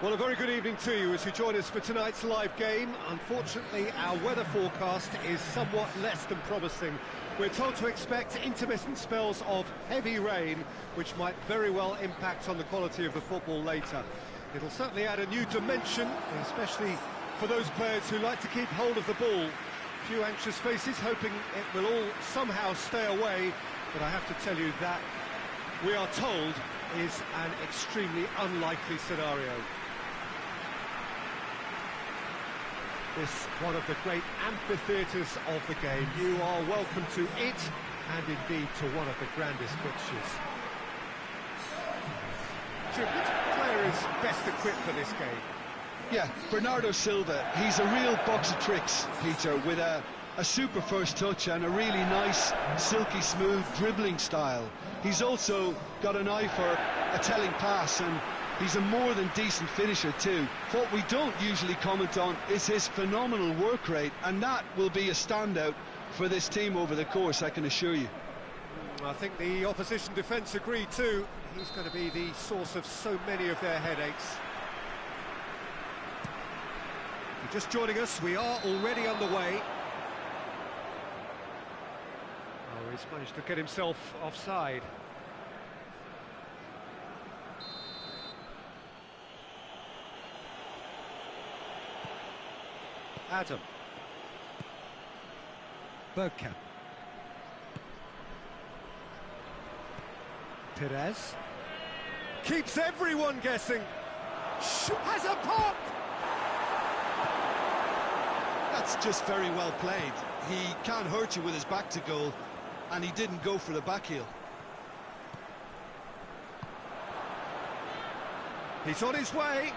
Well, a very good evening to you as you join us for tonight's live game. Unfortunately, our weather forecast is somewhat less than promising. We're told to expect intermittent spells of heavy rain, which might very well impact on the quality of the football later. It'll certainly add a new dimension, especially for those players who like to keep hold of the ball. A few anxious faces hoping it will all somehow stay away, but I have to tell you that we are told is an extremely unlikely scenario. This one of the great amphitheatres of the game. You are welcome to it, and indeed to one of the grandest fixtures. Jim, which player is best equipped for this game? Yeah, Bernardo Silva. He's a real box of tricks, Peter, with a super first touch and a really nice, silky smooth dribbling style. He's also got an eye for a telling pass, and he's a more than decent finisher too. What we don't usually comment on is his phenomenal work rate, and that will be a standout for this team over the course, I can assure you. I think the opposition defence agree too. He's going to be the source of so many of their headaches. If you're just joining us, we are already underway. Oh, he's managed to get himself offside. Adam. Bergkamp. Perez. Keeps everyone guessing. Has a pop! That's just very well played. He can't hurt you with his back to goal, and he didn't go for the back heel. He's on his way.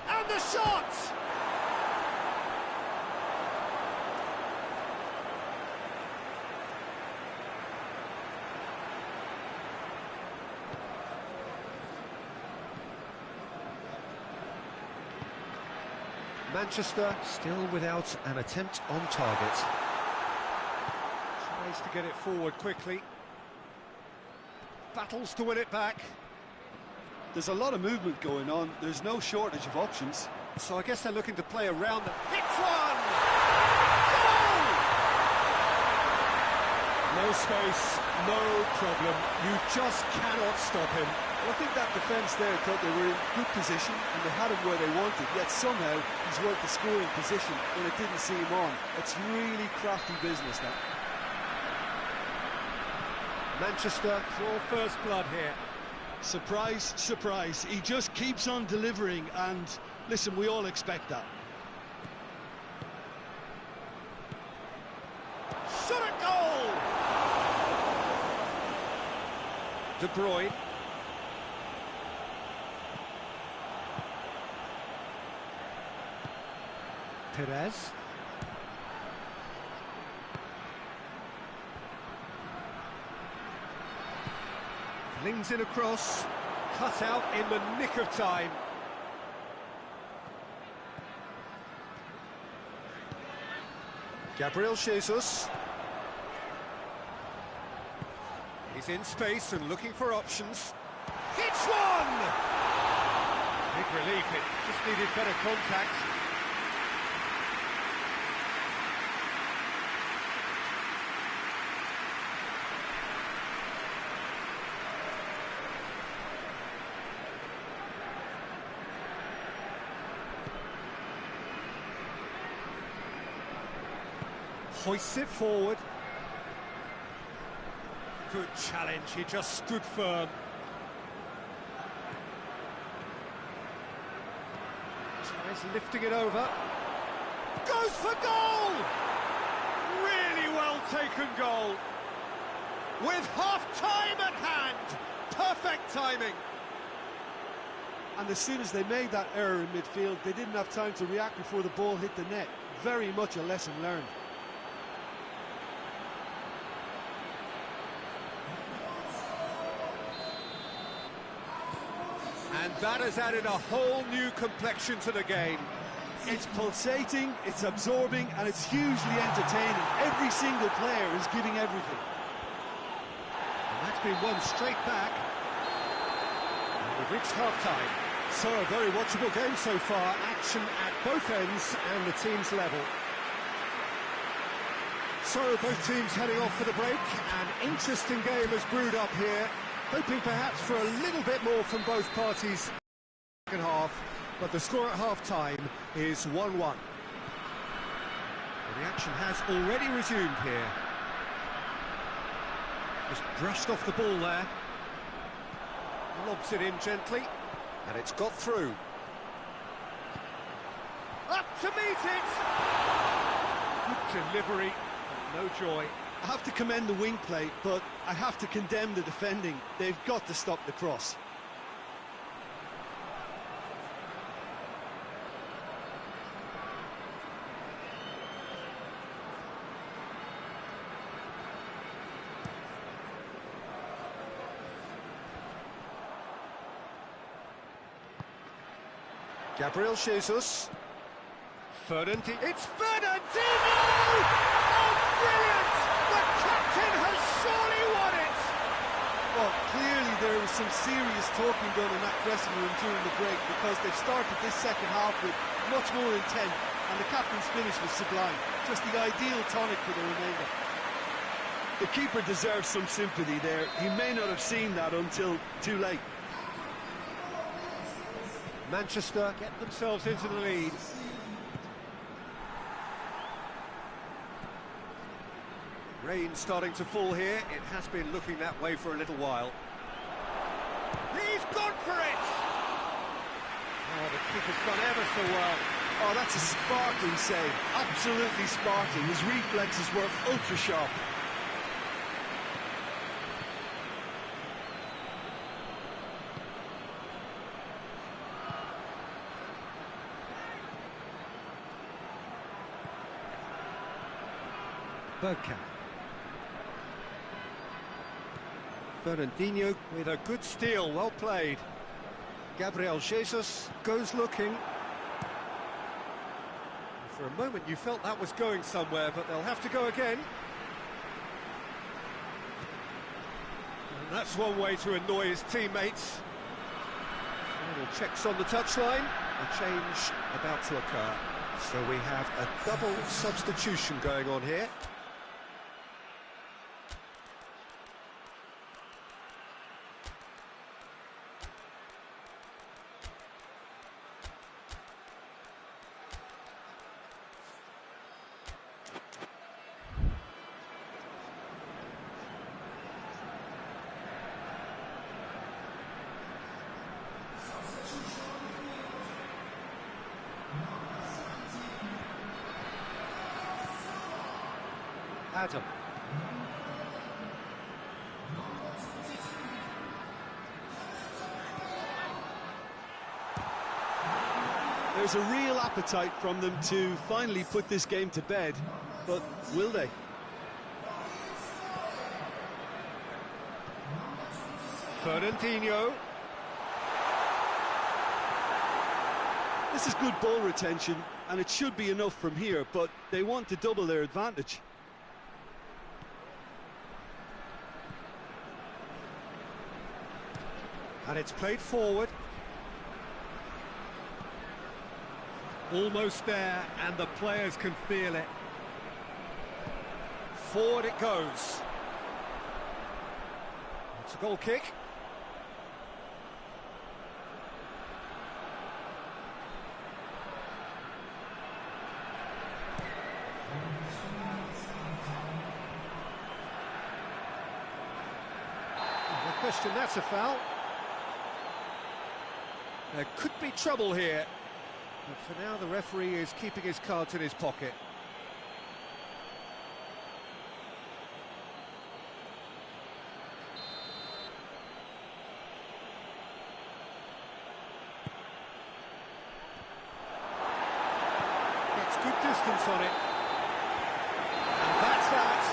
And the shot! Manchester still without an attempt on target. Tries to get it forward quickly. Battles to win it back. There's a lot of movement going on. There's no shortage of options. So I guess they're looking to play around them. Hits one! Goal! No space, no problem. You just cannot stop him. Well, I think that defence there thought they were in good position and they had him where they wanted, yet somehow he's worked the scoring position when it didn't see him on. It's really crafty business, that. Manchester draw first blood here. Surprise, surprise. He just keeps on delivering, and listen, we all expect that. Shot at goal! De Bruyne. Perez. Flings it across, cut out in the nick of time. Gabriel Jesus. He's in space and looking for options. Hits one! Big relief, it just needed better contact. Hoists it forward. Good challenge, he just stood firm. Tries lifting it over. Goes for goal! Really well taken goal. With half-time at hand. Perfect timing. And as soon as they made that error in midfield, they didn't have time to react before the ball hit the net. Very much a lesson learned. And that has added a whole new complexion to the game. It's pulsating, it's absorbing, and it's hugely entertaining. Every single player is giving everything. been won straight back. And we've reached half-time. So, a very watchable game so far. Action at both ends and the teams level. So, both teams heading off for the break. An interesting game has brewed up here. Hoping perhaps for a little bit more from both parties in the second half. But the score at half-time is 1-1. Well, the action has already resumed here. Just brushed off the ball there. Lobs it in gently, and it's got through. Up to meet it! Good delivery, no joy. I have to commend the wing play, but I have to condemn the defending. They've got to stop the cross. Gabriel Jesus. Fernandinho. It's Fernandinho! Oh, brilliant! The captain has surely won it! Well, clearly there was some serious talking done in that dressing room during the break, because they've started this second half with much more intent, and the captain's finish was sublime. Just the ideal tonic for the remainder. The keeper deserves some sympathy there. He may not have seen that until too late. Manchester get themselves into the lead. Rain starting to fall here. It has been looking that way for a little while. He's gone for it! Oh, the keeper's gone ever so well. Oh, that's a sparkling save. Absolutely sparkling. His reflexes were ultra sharp. Bergkamp. Fernandinho with a good steal, well played. Gabriel Jesus goes looking. For a moment you felt that was going somewhere, but they'll have to go again. And that's one way to annoy his teammates. Final checks on the touchline. A change about to occur. So we have a double substitution going on here. Adam. There's a real appetite from them to finally put this game to bed, but will they? Fernandinho. This is good ball retention, and it should be enough from here, but they want to double their advantage. And it's played forward. Almost there, and the players can feel it. Forward it goes. It's a goal kick. No question, that's a foul. There could be trouble here, but for now the referee is keeping his cards in his pocket. Gets good distance on it. And that's that.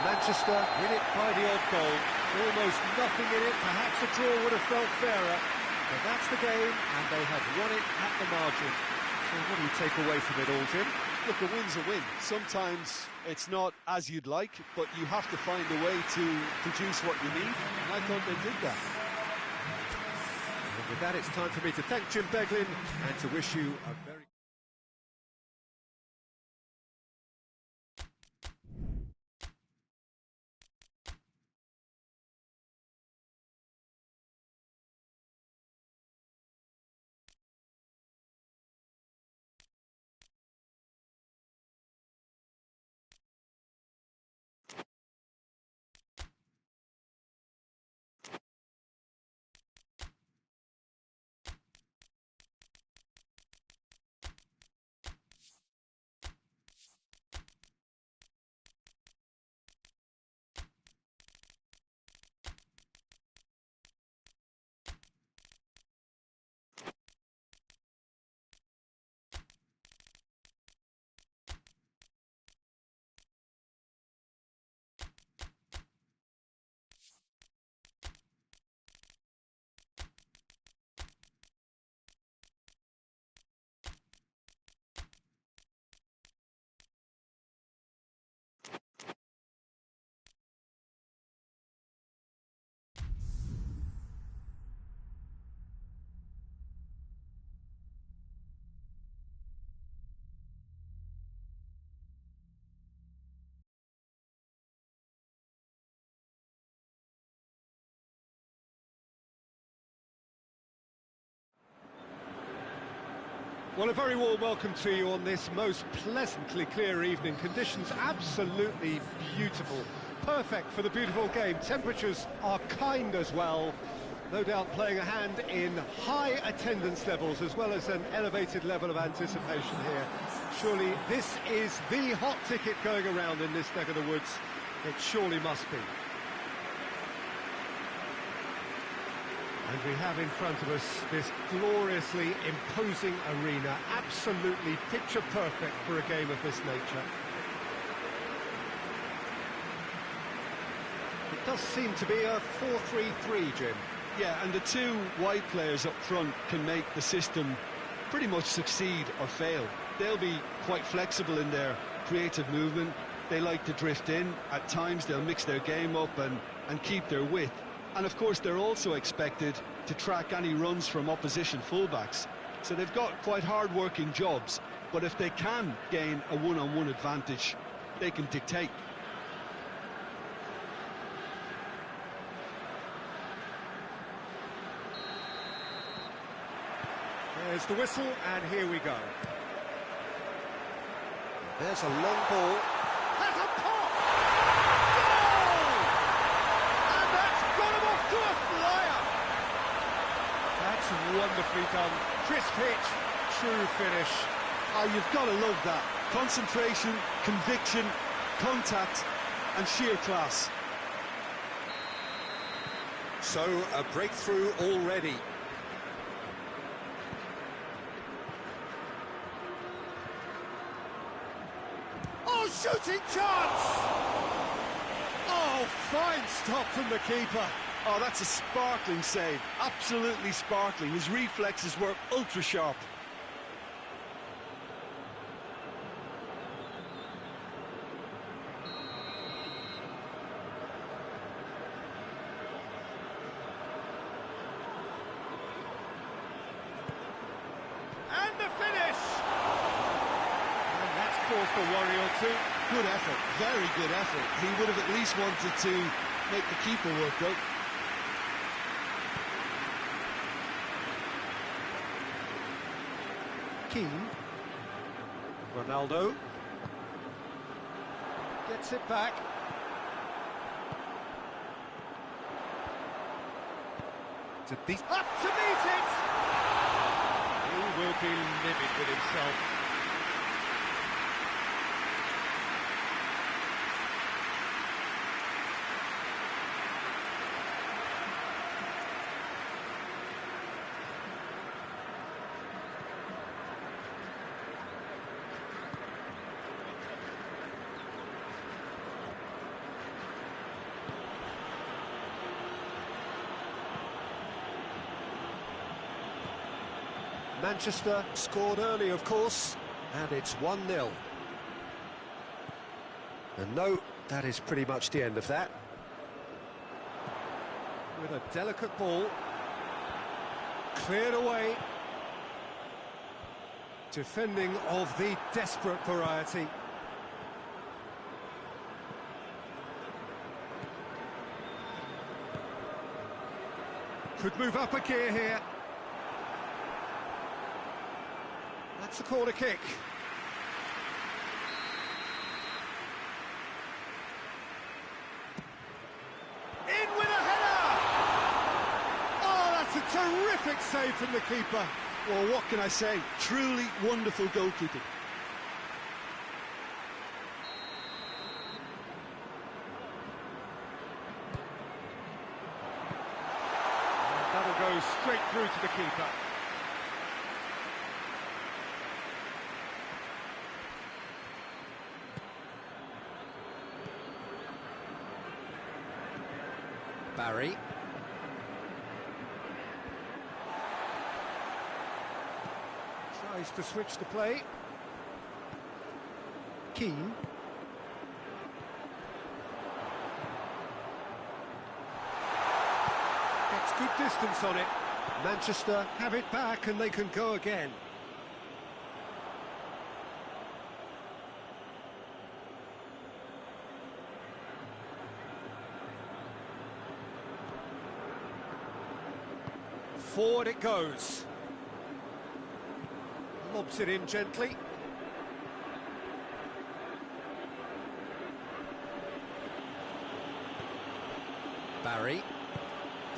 Manchester win it by the odd goal. Almost nothing in it. Perhaps a draw would have felt fairer. But that's the game, and they have won it at the margin. So what do you take away from it all, Jim? Look, a win's a win. Sometimes it's not as you'd like, but you have to find a way to produce what you need, and I thought they did that. And with that, it's time for me to thank Jim Beglin and to wish you a very... Well, a very warm welcome to you on this most pleasantly clear evening. Conditions absolutely beautiful. Perfect for the beautiful game. Temperatures are kind as well. No doubt playing a hand in high attendance levels as well as an elevated level of anticipation here. Surely this is the hot ticket going around in this neck of the woods. It surely must be. And we have in front of us this gloriously imposing arena, absolutely picture perfect for a game of this nature. It does seem to be a 4-3-3, Jim. Yeah, and the two wide players up front can make the system pretty much succeed or fail. They'll be quite flexible in their creative movement. They like to drift in. At times they'll mix their game up and keep their width. And of course they're also expected to track any runs from opposition fullbacks. So they've got quite hard-working jobs, but if they can gain a one-on-one advantage, they can dictate. There's the whistle, and here we go. There's a long ball. There's a pop! Goal! And that's got him off to a flyer! That's wonderfully done. Crisp hit, true finish. Oh, you've got to love that. Concentration, conviction, contact, and sheer class. So, a breakthrough already. Oh, shooting chance! Oh, fine stop from the keeper. Oh, that's a sparkling save. Absolutely sparkling. His reflexes were ultra sharp. And the finish! And that's caused a worry or two. Good effort, very good effort. He would have at least wanted to make the keeper work, though. Keane. Ronaldo. Gets it back. Up to meet it! He will be livid with himself. Manchester scored early, of course, and it's 1-0. And no, that is pretty much the end of that. With a delicate ball. Cleared away. Defending of the desperate variety. Could move up a gear here. That's a corner kick. In with a header! Oh, that's a terrific save from the keeper. Well, what can I say? Truly wonderful goalkeeping. That'll go straight through to the keeper. Barry. Tries to switch the play. Keane. Gets good distance on it. Manchester have it back and they can go again. Forward it goes. Lobs it in gently. Barry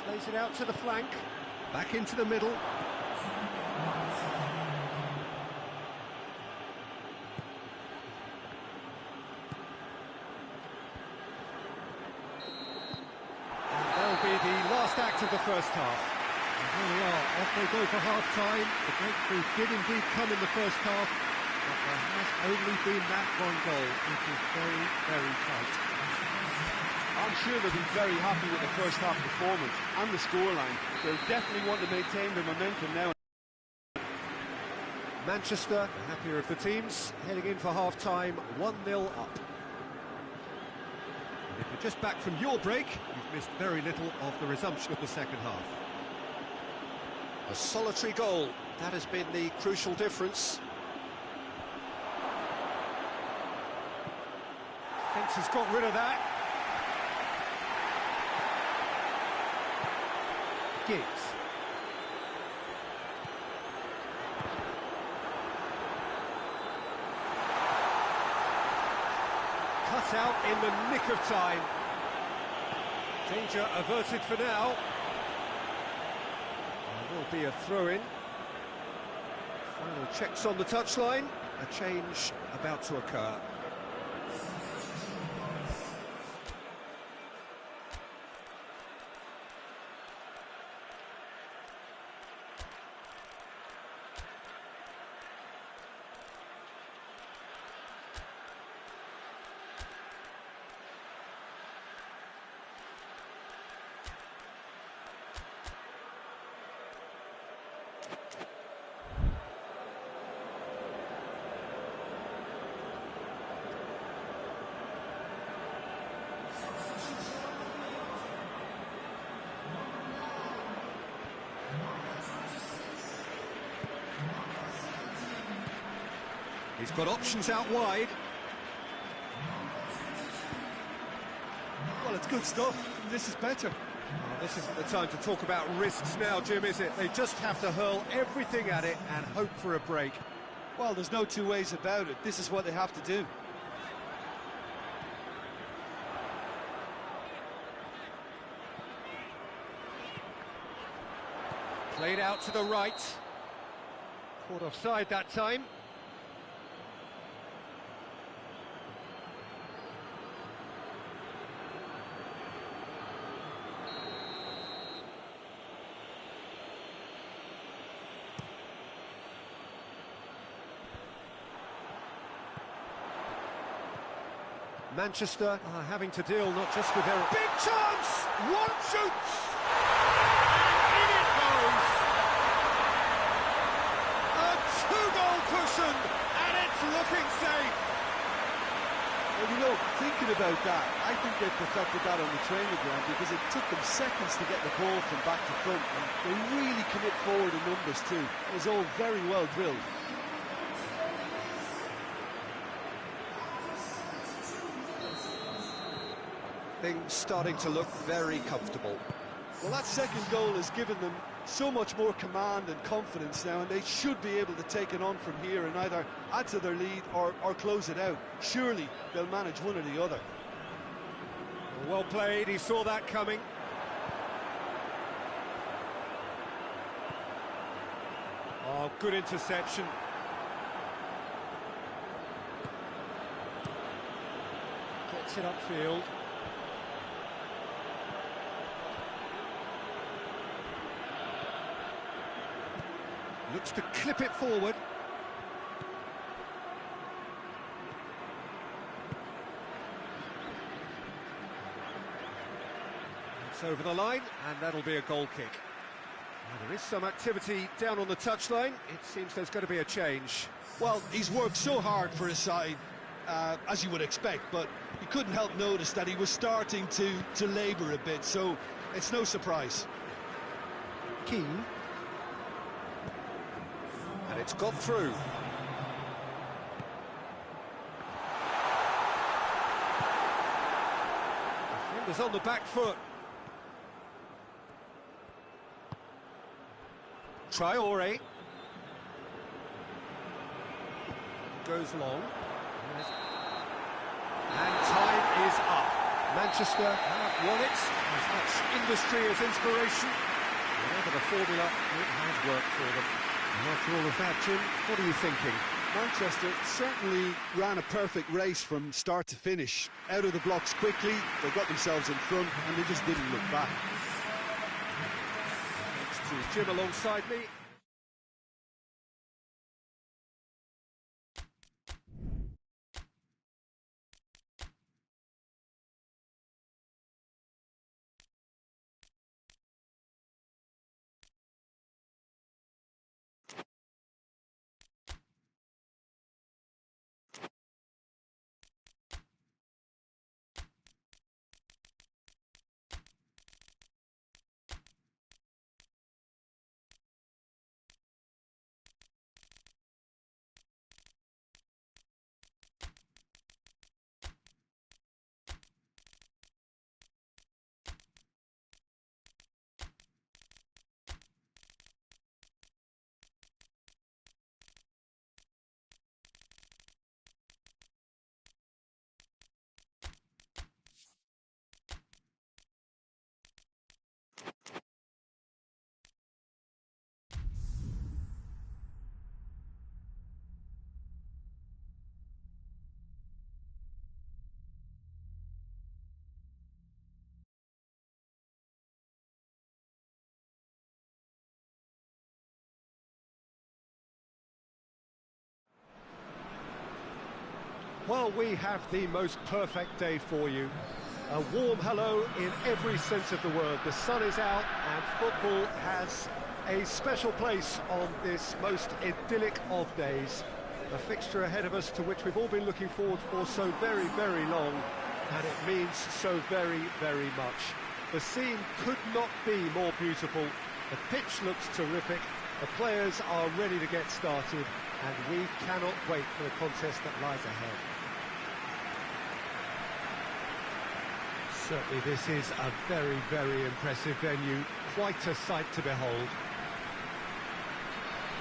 plays it out to the flank, back into the middle. And that'll be the last act of the first half. And here we are, off they go for half-time. The breakthrough did indeed come in the first half, but there has only been that one goal, which is very, very tight. I'm sure they'll be very happy with the first half performance and the scoreline. They'll definitely want to maintain their momentum now. Manchester, the happier of the teams, heading in for half-time, 1-0 up. If you're just back from your break, you've missed very little of the resumption of the second half. A solitary goal, that has been the crucial difference. Fence has got rid of that. Giggs. Cut out in the nick of time. Danger averted for now. There will be a throw-in. Final checks on the touchline. A change about to occur. He's got options out wide. Well, it's good stuff. This is better. Oh, this isn't the time to talk about risks now, Jim, is it? They just have to hurl everything at it and hope for a break. Well, there's no two ways about it. This is what they have to do. Played out to the right. Caught offside that time. Manchester are having to deal not just with their... Big chance! One shoots! In it goes! A two-goal cushion, and it's looking safe! Well, you know, thinking about that, I think they perfected that on the training ground because it took them seconds to get the ball from back to front, and they really commit forward in numbers too. It was all very well drilled. Things starting to look very comfortable. Well, that second goal has given them so much more command and confidence now, and they should be able to take it on from here and either add to their lead or close it out. Surely they'll manage one or the other. Well played, he saw that coming. Oh, good interception. Gets it upfield. Looks to clip it forward. It's over the line, and that'll be a goal kick. Now, there is some activity down on the touchline. It seems there's going to be a change. Well, he's worked so hard for his side, as you would expect, but you couldn't help notice that he was starting to labour a bit, so it's no surprise. Keane. And it's got through. Defender's on the back foot. Traore. Goes long. And time is up. Manchester have won it. As much industry as inspiration. Whatever the formula, it has worked for them. And after all of that, Jim, what are you thinking? Manchester certainly ran a perfect race from start to finish. Out of the blocks quickly, they got themselves in front, and they just didn't look back. Next to Jim alongside me. Well, we have the most perfect day for you. A warm hello in every sense of the word. The sun is out and football has a special place on this most idyllic of days. A fixture ahead of us to which we've all been looking forward for so very, very long, and it means so very, very much. The scene could not be more beautiful. The pitch looks terrific. The players are ready to get started, and we cannot wait for the contest that lies ahead. Certainly this is a very, very impressive venue, quite a sight to behold.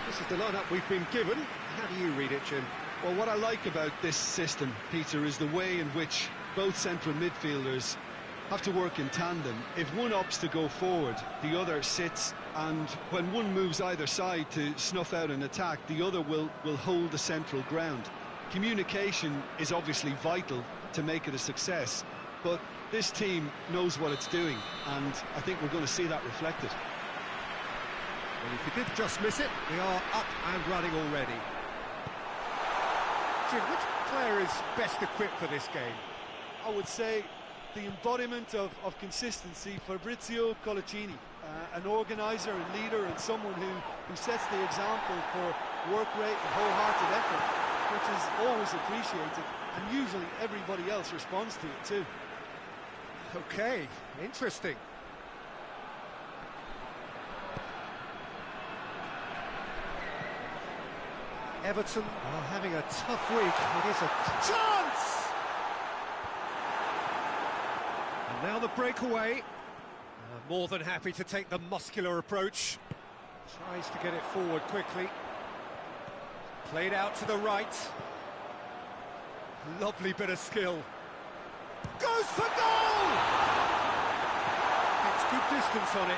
This is the lineup we've been given. How do you read it, Jim? Well, what I like about this system, Peter, is the way in which both central midfielders have to work in tandem. If one opts to go forward, the other sits, and when one moves either side to snuff out an attack, the other will hold the central ground. Communication is obviously vital to make it a success, but this team knows what it's doing, and I think we're going to see that reflected. Well, if you did just miss it, we are up and running already. Jim, which player is best equipped for this game? I would say the embodiment of consistency, Fabrizio Colaccini, an organiser and leader, and someone who sets the example for work rate and wholehearted effort. which is always appreciated, and usually everybody else responds to it too. Okay, interesting. Everton are having a tough week. It is a chance! And now the breakaway. More than happy to take the muscular approach. Tries to get it forward quickly. Played out to the right. Lovely bit of skill. Goes for goal! It's good distance on it.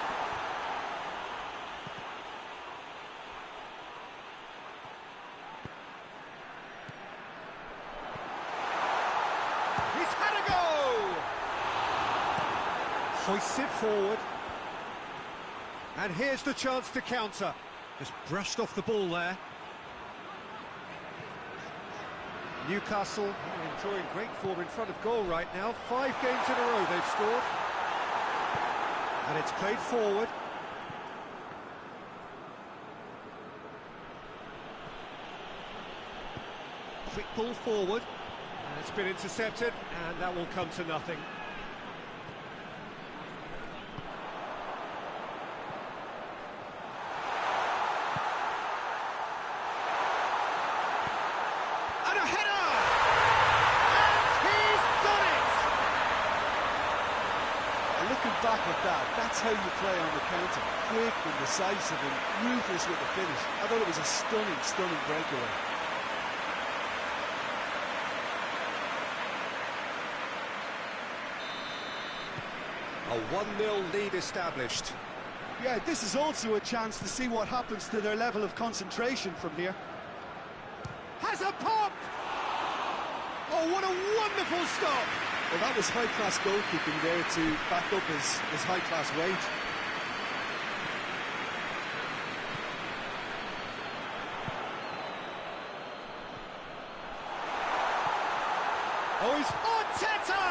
He's had a go! Hoists it forward. And here's the chance to counter. Just brushed off the ball there. Newcastle are enjoying great form in front of goal right now. 5 games in a row they've scored. And it's played forward. Quick ball forward. And it's been intercepted, and that will come to nothing. Back at that, that's how you play on the counter. Quick and decisive and ruthless with the finish. I thought it was a stunning, stunning breakaway. A 1-0 lead established. Yeah, this is also a chance to see what happens to their level of concentration from here. Has a pop! Oh, what a wonderful stop! Well, that was high-class goalkeeping there to back up his high-class wage. Oh, he's... Arteta!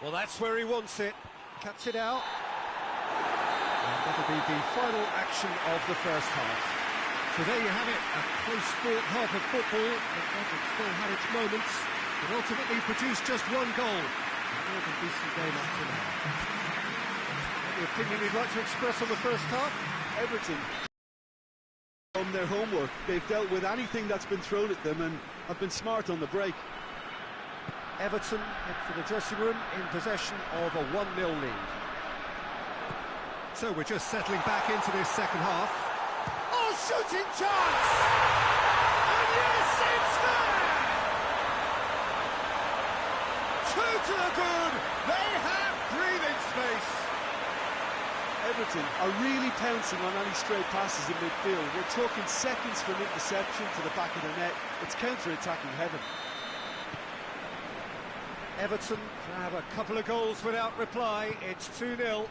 Well, that's where he wants it. Cuts it out. And that'll be the final action of the first half. So there you have it, a close-fought half of football, but Everton still had its moments, but ultimately produced just 1 goal. A decent game up to now. Any opinion you'd like to express on the first half? Everton on their homework. They've dealt with anything that's been thrown at them and have been smart on the break. Everton head for the dressing room in possession of a 1-0 lead. So we're just settling back into this second half. Oh, shooting chance! And yes, it's there! 2 to the good. They have breathing space. Everton are really pouncing on any stray passes in midfield. We're talking seconds from interception to the back of the net. It's counter-attacking heaven. Everton have a couple of goals without reply. It's 2-0.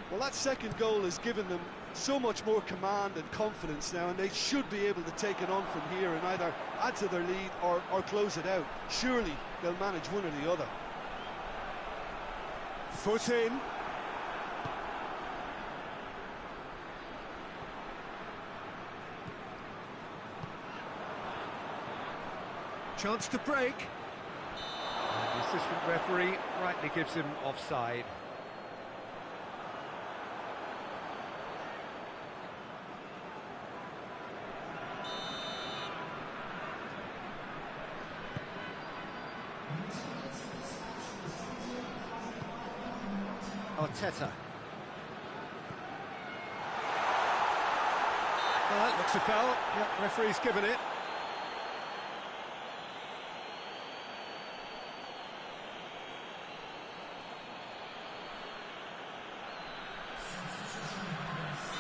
Well, that second goal has given them so much more command and confidence now, and they should be able to take it on from here and either add to their lead or close it out. Surely they'll manage one or the other. Foot in. Chance to break. And the assistant referee rightly gives him offside. Arteta. Well, that looks a foul. Yep, referee's given it.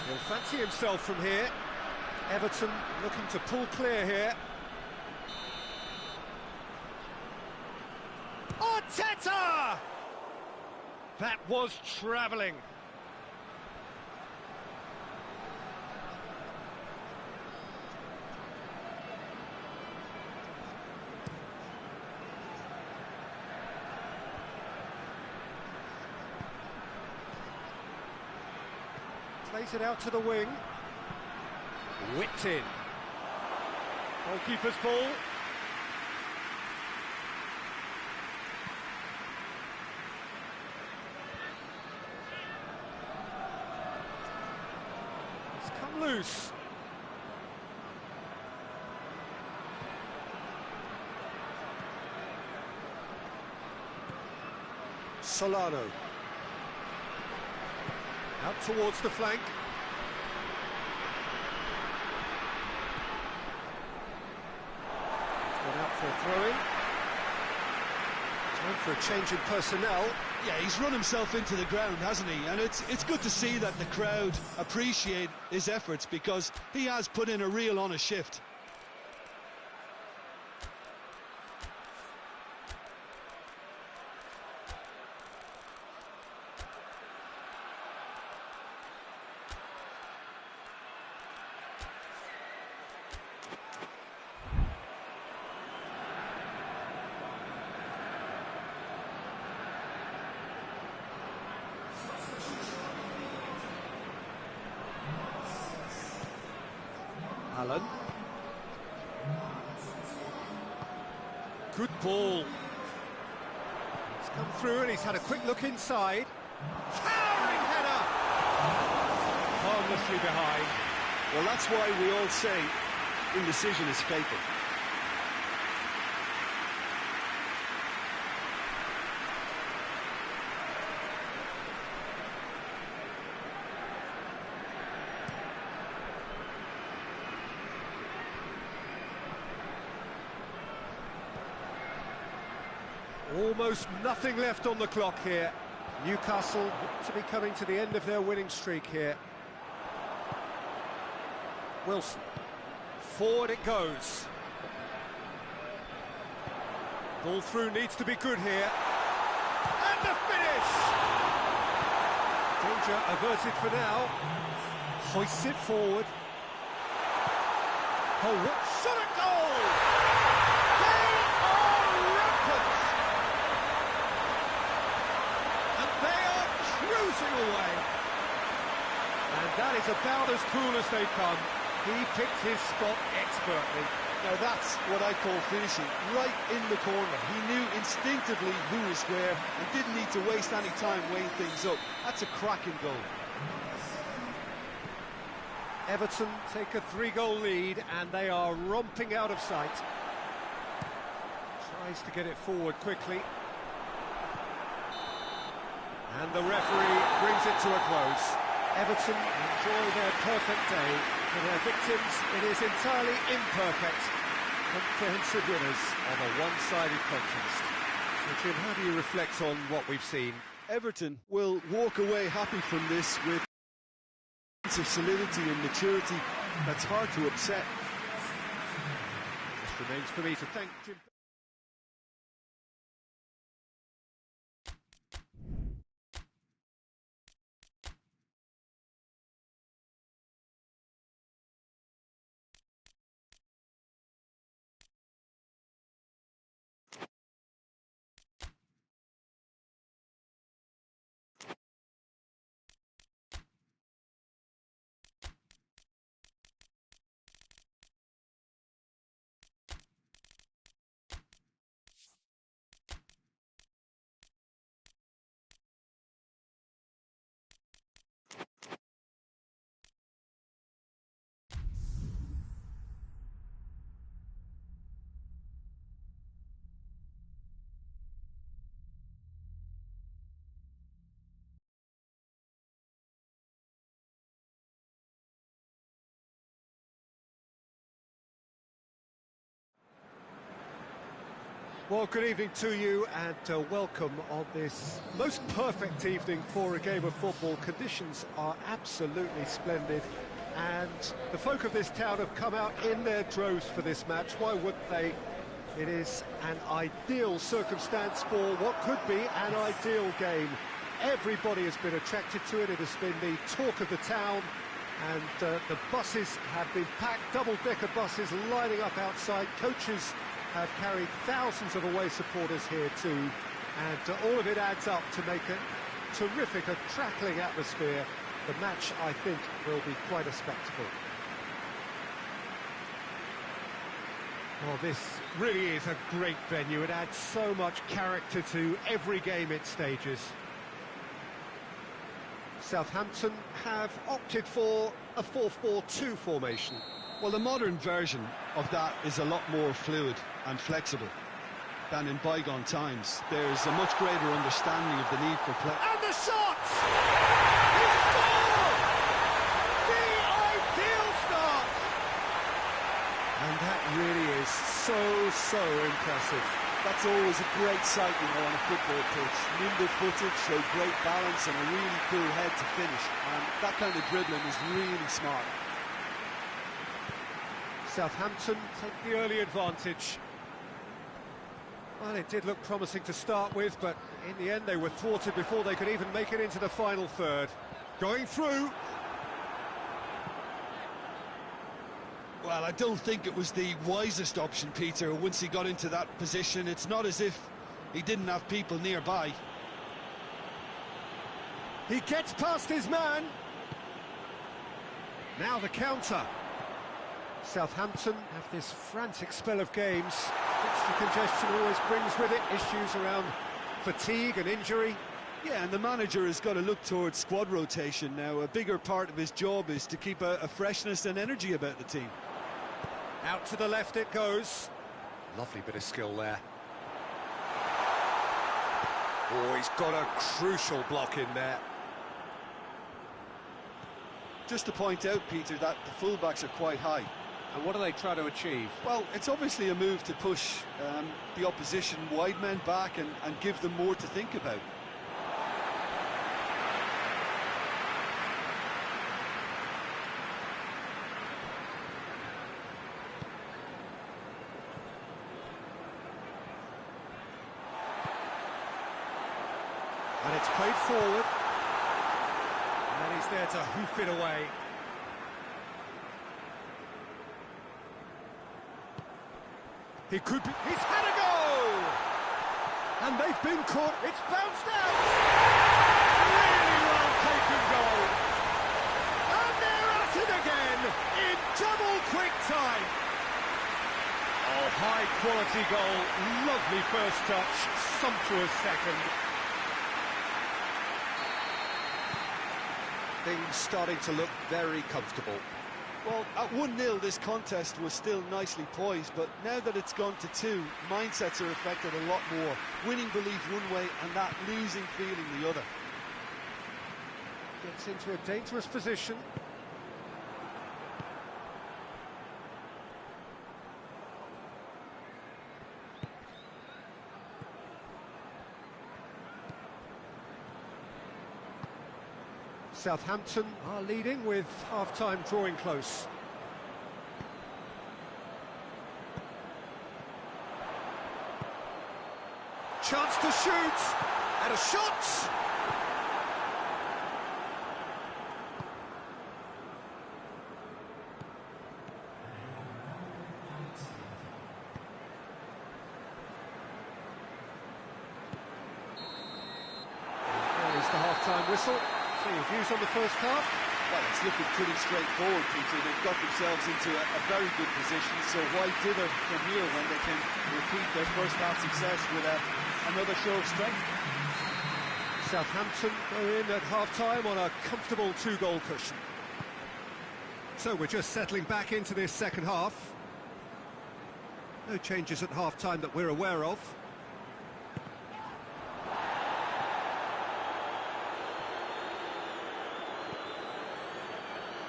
He'll fancy himself from here. Everton looking to pull clear here. Arteta! That was travelling. Plays it out to the wing. Whipped in. Goalkeeper's ball. It's come loose. Solano. Out towards the flank. He's gone out for a throw-in. Time for a change in personnel. Yeah, he's run himself into the ground, hasn't he? And it's good to see that the crowd appreciate his efforts, because he has put in a real honest shift. Allen. Good ball. He's come through and he's had a quick look inside. Towering header! Harmlessly behind. Well, that's why we all say indecision is fatal. Almost nothing left on the clock here. Newcastle look to be coming to the end of their winning streak here. Wilson. Forward it goes. Ball through needs to be good here. And the finish! Danger averted for now. Hoists it forward. Oh, what shot at goal! They are rampant! And they are cruising away. And that is about as cool as they come. He picked his spot expertly. Now that's what I call finishing, right in the corner. He knew instinctively who was where and didn't need to waste any time weighing things up. That's a cracking goal. Everton take a 3-goal lead and they are romping out of sight. Tries to get it forward quickly. And the referee brings it to a close. Everton enjoy their perfect day. For their victims, it is entirely imperfect. Comprehensive winners of a one-sided contest. So, Jim, how do you reflect on what we've seen? Everton will walk away happy from this with a sense of solidity and maturity that's hard to upset. Just remains for me to thank Jim. Well, good evening to you and welcome on this most perfect evening for a game of football. Conditions are absolutely splendid and the folk of this town have come out in their droves for this match. Why wouldn't they? It is an ideal circumstance for what could be an ideal game. Everybody has been attracted to it. It has been the talk of the town and the buses have been packed, double-decker buses lining up outside. Coaches have carried thousands of away supporters here too, and all of it adds up to make a terrific, a crackling atmosphere. The match, I think, will be quite a spectacle. Well, this really is a great venue. It adds so much character to every game it stages. Southampton have opted for a 4-4-2 formation. Well, the modern version of that is a lot more fluid and flexible than in bygone times. There's a much greater understanding of the need for play. And the shot! He scored! The ideal start! And that really is so impressive. That's always a great sight, you know, on a football pitch. Nimble-footed, show great balance and a really cool head to finish. And that kind of dribbling is really smart. Southampton take the early advantage. Well, it did look promising to start with, but in the end they were thwarted before they could even make it into the final third. Going through. Well, I don't think it was the wisest option, Peter, once he got into that position. It's not as if he didn't have people nearby. He gets past his man. Now the counter. Southampton have this frantic spell of games. Fixture congestion always brings with it issues around fatigue and injury. Yeah, and the manager has got to look towards squad rotation now. A bigger part of his job is to keep a freshness and energy about the team. Out to the left it goes. Lovely bit of skill there. Oh, he's got a crucial block in there. Just to point out, Peter, that the fullbacks are quite high. And what do they try to achieve? Well, it's obviously a move to push the opposition wide men back and give them more to think about. And it's played forward. And he's there to hoof it away. He could be... He's had a go! And they've been caught. It's bounced out! Really well taken goal. And they're at it again in double quick time. Oh, high quality goal. Lovely first touch. Sumptuous second. Things starting to look very comfortable. Well, at 1-0 this contest was still nicely poised, but now that it's gone to 2, mindsets are affected a lot more. Winning belief one way and that losing feeling the other. Gets into a dangerous position. Southampton are leading with half-time drawing close. Chance to shoot! And a shot! There is the half-time whistle. So your views on the first half? Well, it's looking pretty straightforward, Peter. They've got themselves into a very good position, so why dither from here when they can repeat their first half success with another show of strength? Southampton go in at half-time on a comfortable 2-goal cushion. So we're just settling back into this second half. No changes at half-time that we're aware of.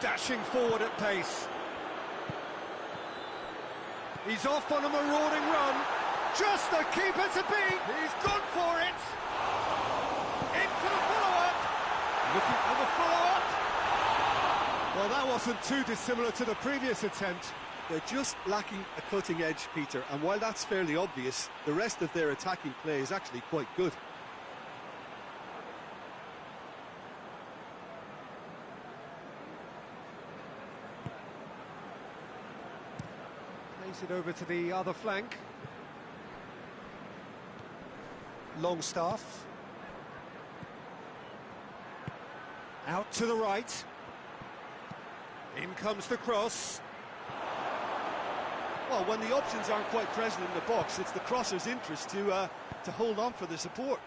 Dashing forward at pace. He's off on a marauding run. Just the keeper to beat. He's gone for it. In for the follow-up. Looking for the follow-up. Well, that wasn't too dissimilar to the previous attempt. They're just lacking a cutting edge, Peter, and while that's fairly obvious, the rest of their attacking play is actually quite good. Plays it over to the other flank. Longstaff. Out to the right. In comes the cross. Well, when the options aren't quite present in the box, it's the crosser's interest to hold on for the support.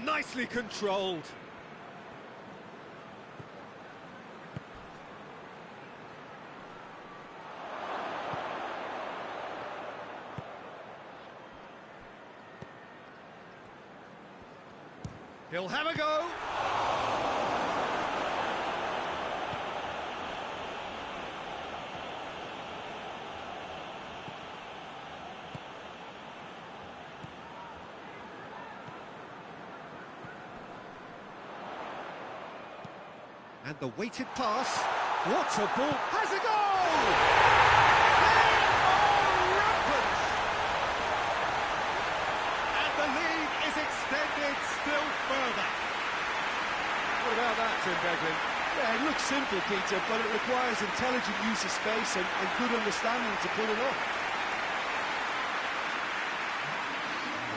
Nicely controlled. He'll have a go. And the weighted pass. What a ball! Has a goal! They are rampant! And the lead is extended still further. What about that, Jim Beglin? Yeah, it looks simple, Peter, but it requires intelligent use of space and good understanding to pull it off.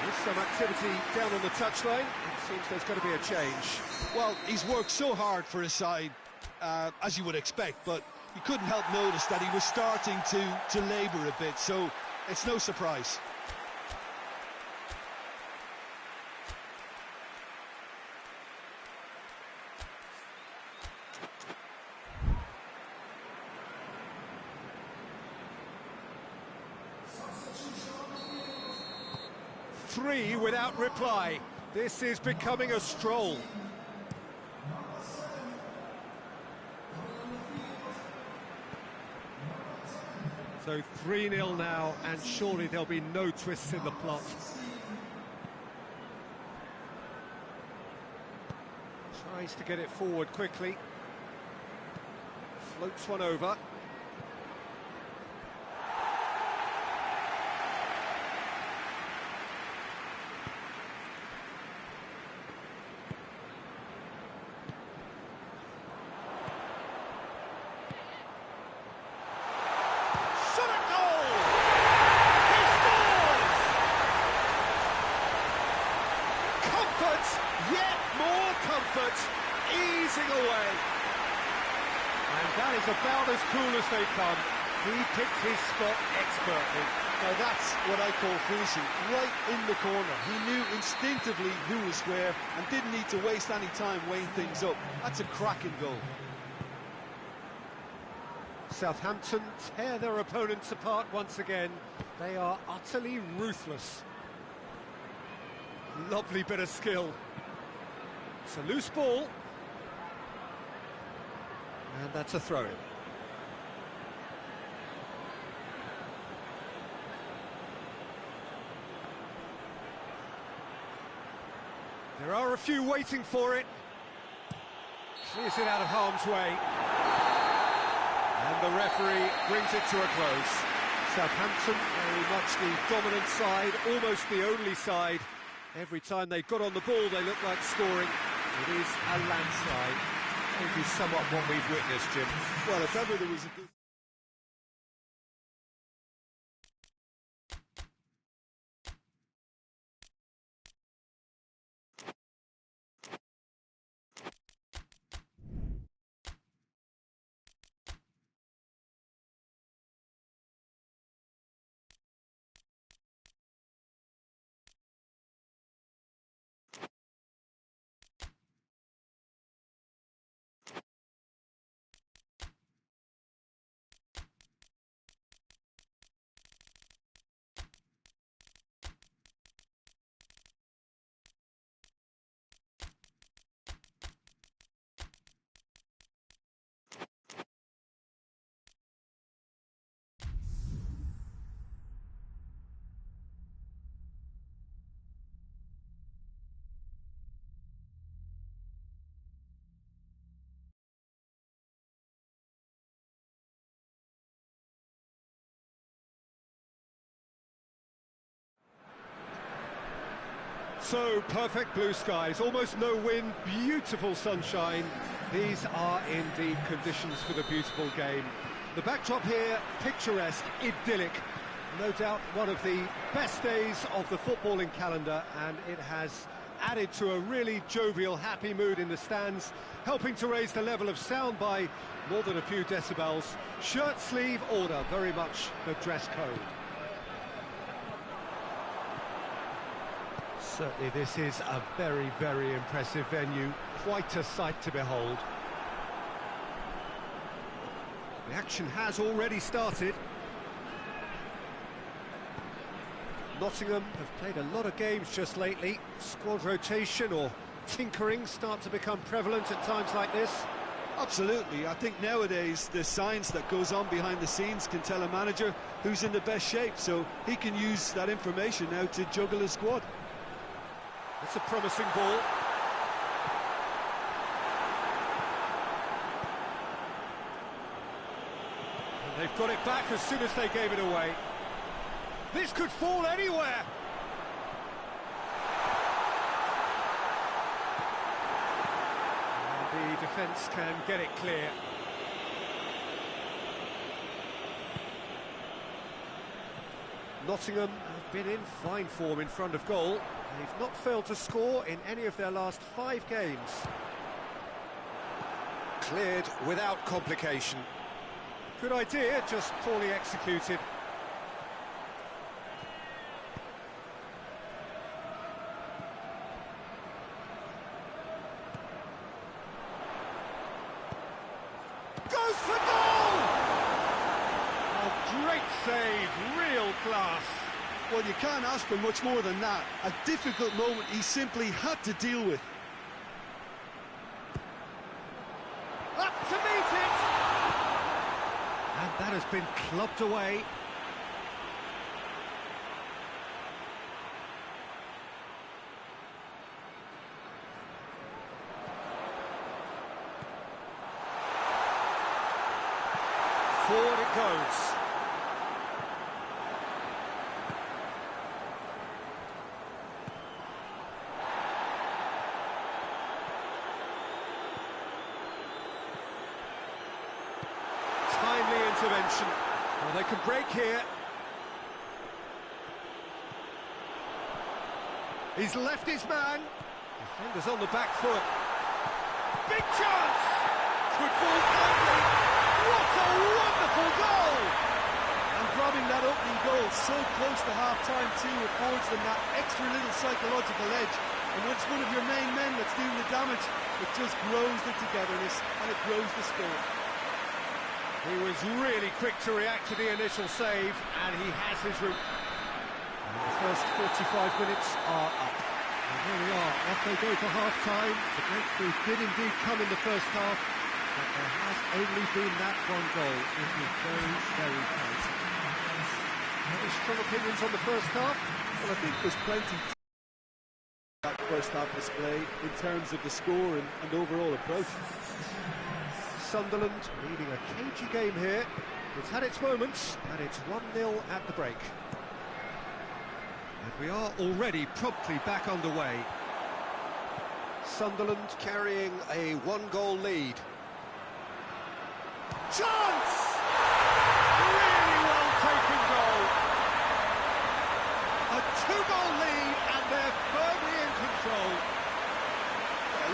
There's some activity down on the touchline. It seems there's got to be a change. Well, he's worked so hard for his side, as you would expect, but you couldn't help notice that he was starting to labour a bit, so it's no surprise. Three without reply. This is becoming a stroll. So 3-0 now, and surely there'll be no twists in the plot. Tries to get it forward quickly. Floats one over. Yet more comfort, easing away. And that is about as cool as they come. He picked his spot expertly. Now that's what I call finishing, right in the corner. He knew instinctively who was square and didn't need to waste any time weighing things up. That's a cracking goal. Southampton tear their opponents apart once again. They are utterly ruthless. Lovely bit of skill. It's a loose ball. And that's a throw-in. There are a few waiting for it. Clears it out of harm's way. And the referee brings it to a close. Southampton, very much the dominant side, almost the only side. Every time they got on the ball, they looked like scoring. It is a landslide. I think it's somewhat what we've witnessed, Jim. Well, if ever there was a good... So, perfect blue skies, almost no wind, beautiful sunshine. These are indeed conditions for the beautiful game. The backdrop here, picturesque, idyllic. No doubt one of the best days of the footballing calendar, and it has added to a really jovial, happy mood in the stands, helping to raise the level of sound by more than a few decibels. Shirt sleeve order, very much the dress code. Certainly this is a very, very impressive venue, quite a sight to behold. The action has already started. Nottingham have played a lot of games just lately. Squad rotation or tinkering start to become prevalent at times like this. Absolutely. I think nowadays the science that goes on behind the scenes can tell a manager who's in the best shape, so he can use that information now to juggle his squad. It's a promising ball. And they've got it back as soon as they gave it away. This could fall anywhere. And the defence can get it clear. Nottingham have been in fine form in front of goal. They've not failed to score in any of their last 5 games. Cleared without complication. Good idea, just poorly executed. Goes for goal! A great save, real class. Well, you can't ask for much more than that. A difficult moment he simply had to deal with. Up to meet it! And that has been clubbed away. Forward it goes. Timely intervention. Well, they can break here. He's left his man. Defender's on the back foot. Big chance! Could fall kindly. What a wonderful goal! And grabbing that opening goal so close to half-time too affords them that extra little psychological edge. And when it's one of your main men that's doing the damage, it just grows the togetherness and it grows the spirit. He was really quick to react to the initial save, and he has his route. And the first 45 minutes are up. And here we are, off they go for half-time. The breakthrough did indeed come in the first half, but there has only been that one goal. It is very, very tight. Any strong opinions on the first half? Well, I think there's plenty to that first half display in terms of the score and overall approach. Sunderland leading a cagey game here. It's had its moments, and it's 1-0 at the break. And we are already promptly back underway. Sunderland Carrying a 1-goal lead. chance! Really well taken goal. A 2-goal lead, and they're firmly in control.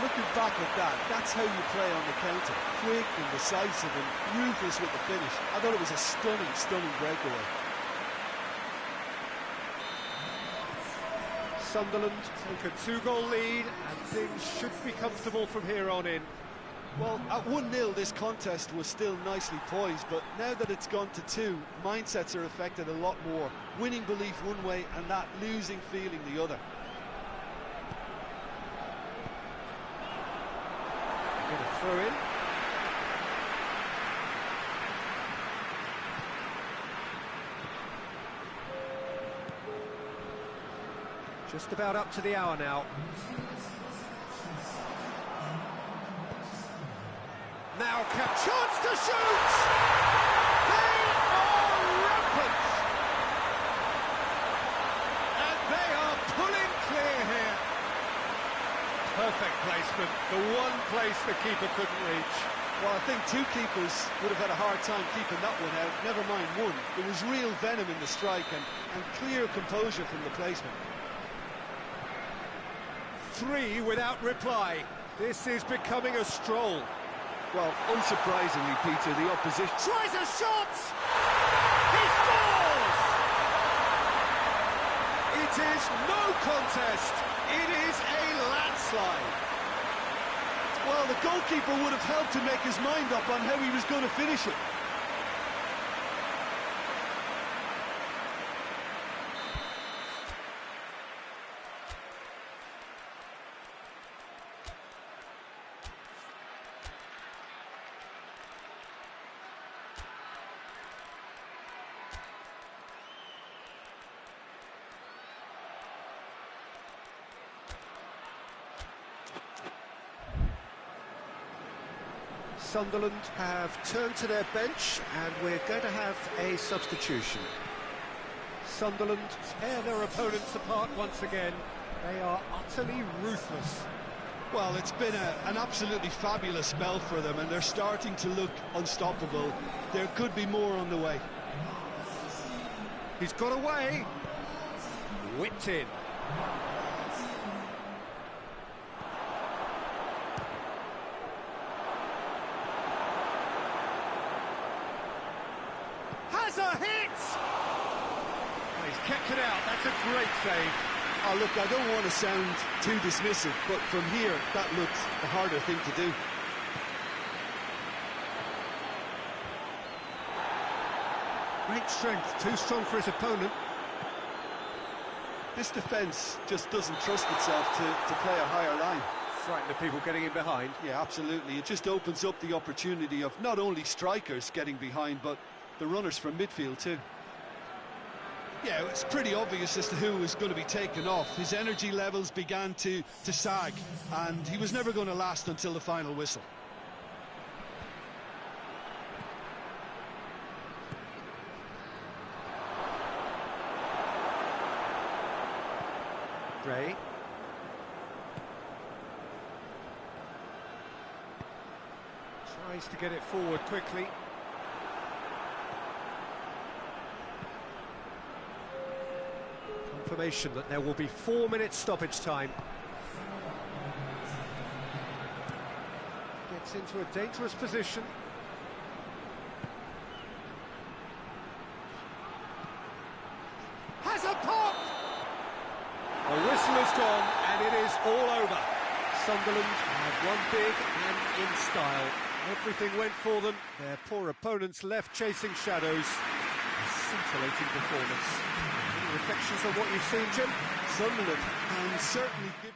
Looking back at that, that's how you play on the counter. Quick and decisive and ruthless with the finish. I thought it was a stunning, stunning breakaway. Sunderland take a 2-goal lead, and things should be comfortable from here on in. Well, at 1-0 this contest was still nicely poised, but now that it's gone to 2, mindsets are affected a lot more. Winning belief one way and that losing feeling the other. Get a throw in. Just about up to the hour now. Now, chance to shoot! They are rampant! And they are pulling clear here. Perfect placement, the one place the keeper couldn't reach. Well, I think two keepers would have had a hard time keeping that one out, never mind one. There was real venom in the strike and clear composure from the placement. 3 without reply. This is becoming a stroll. Well, unsurprisingly, Peter, the opposition... Tries a shot! He scores! It is no contest. It is a landslide. Well, the goalkeeper would have helped to make his mind up on how he was going to finish it. Sunderland have turned to their bench and we're going to have a substitution. Sunderland tear their opponents apart once again. They are utterly ruthless. Well, it's been an absolutely fabulous spell for them, and they're starting to look unstoppable. There could be more on the way. He's got away. Whipped in. Has a hit! Oh, he's kept it out. That's a great save. Oh, look, I don't want to sound too dismissive, but from here, that looks the harder thing to do. Great strength, too strong for his opponent. This defence just doesn't trust itself to play a higher line. Frightened of people getting in behind. Yeah, absolutely. It just opens up the opportunity of not only strikers getting behind, but the runners from midfield too. Yeah, it's pretty obvious as to who was going to be taken off. His energy levels began to sag, and he was never going to last until the final whistle. Gray. Tries to get it forward quickly. Confirmation that there will be 4 minutes stoppage time. Gets into a dangerous position. Has a pop! The whistle is gone and it is all over. Sunderland have won big and in style. Everything went for them. Their poor opponents left chasing shadows. A scintillating performance. Any reflections on what you've seen, Jim? Sunderland can certainly give...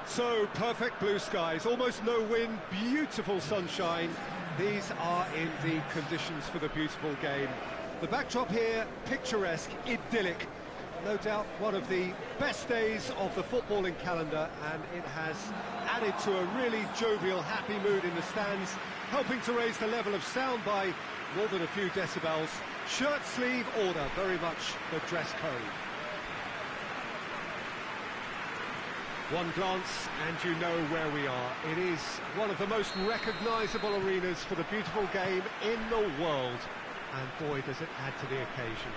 So, perfect blue skies, almost no wind, beautiful sunshine. These are indeed conditions for the beautiful game. The backdrop here, picturesque, idyllic. No doubt one of the best days of the footballing calendar, and it has added to a really jovial, happy mood in the stands, helping to raise the level of sound by more than a few decibels. Shirt sleeve order, very much the dress code. One glance and you know where we are. It is one of the most recognisable arenas for the beautiful game in the world. And boy, does it add to the occasion.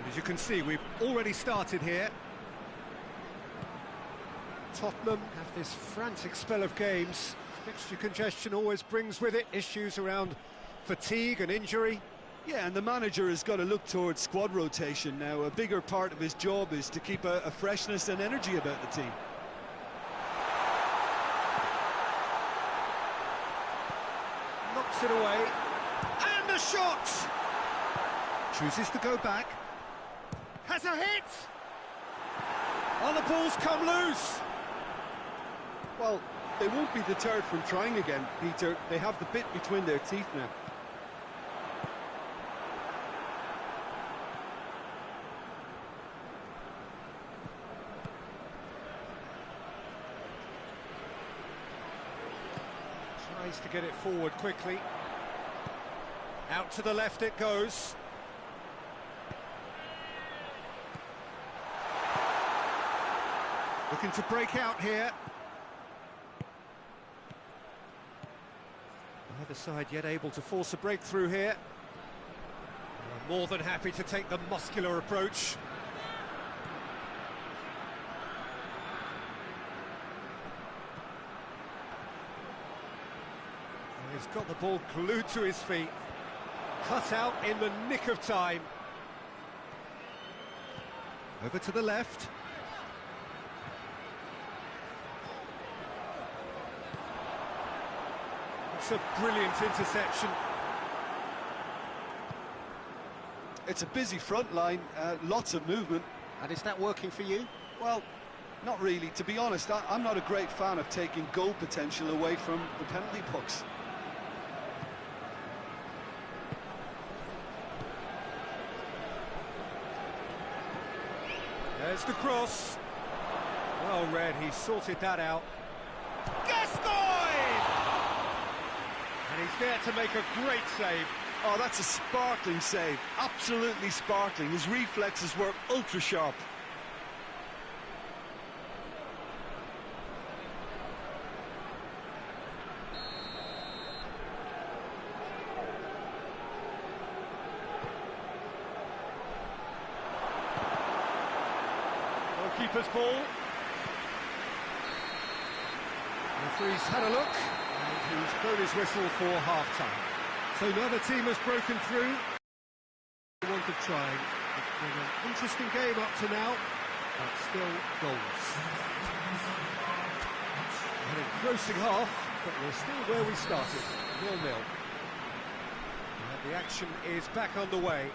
As you can see, we've already started here. Tottenham have this frantic spell of games. Fixture congestion always brings with it issues around fatigue and injury. Yeah, and the manager has got to look towards squad rotation now. A bigger part of his job is to keep a freshness and energy about the team. Knocks it away. And a shot! Chooses to go back. Has a hit! Oh, the ball's come loose! Well, they won't be deterred from trying again, Peter. They have the bit between their teeth now. Tries to get it forward quickly. Out to the left it goes. Looking to break out here. Either side yet able to force a breakthrough here. More than happy to take the muscular approach. He's got the ball glued to his feet. Cut out in the nick of time. Over to the left. It's a brilliant interception. It's a busy front line, lots of movement. And is that working for you? Well, not really. To be honest, I'm not a great fan of taking goal potential away from the penalty box. There's the cross. Well read, he sorted that out. Gascoigne! And he's there to make a great save. Oh, that's a sparkling save. Absolutely sparkling. His reflexes were ultra sharp. Keeper's ball. Referee's had a look, and he's blown his whistle for half-time. So now the team has broken through. They wanted trying. It's been an interesting game up to now, but still goals. An engrossing half, but we're still where we started, 0-0. And the action is back underway.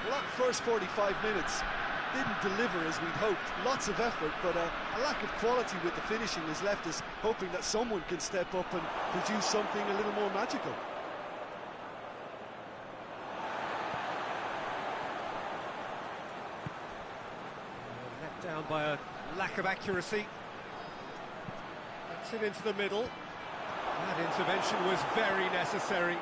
Well, that first 45 minutes didn't deliver as we'd hoped. Lots of effort, but a lack of quality with the finishing has left us hoping that someone can step up and produce something a little more magical. Let down by a lack of accuracy. That's it into the middle. That intervention was very necessary.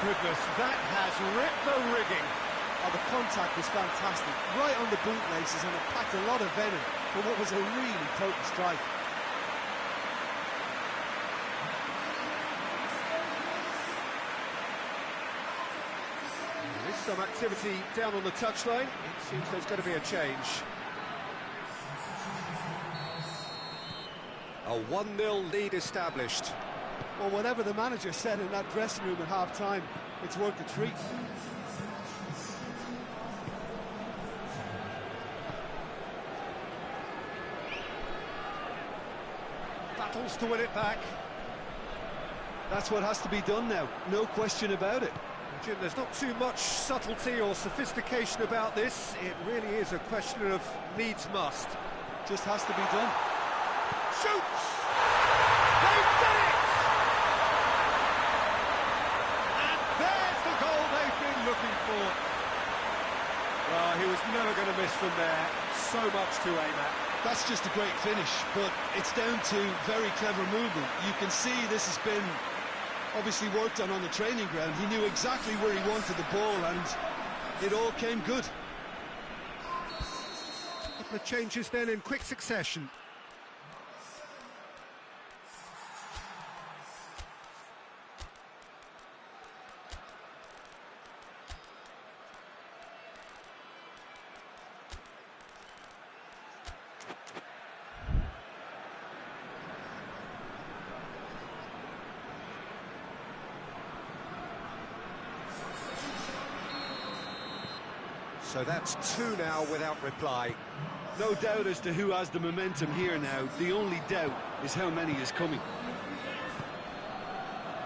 Goodness, that has ripped the rigging. Oh, the contact was fantastic, right on the bootlaces, and it packed a lot of venom for what was a really potent strike. There is some activity down on the touchline. It seems there's going to be a change. A 1-0 lead established. Well, whatever the manager said in that dressing room at half-time, it's worth a treat. battles to win it back. That's what has to be done now, no question about it. Jim, there's not too much subtlety or sophistication about this. It really is a question of needs must. Just has to be done. Shoots! They've done it! And there's the goal they've been looking for. Well, he was never going to miss from there. So much to aim at. That's just a great finish, but it's down to very clever movement. You can see this has been obviously worked on the training ground. He knew exactly where he wanted the ball, and it all came good. A couple of changes then in quick succession. So that's two now without reply. No doubt as to who has the momentum here now. The only doubt is how many is coming.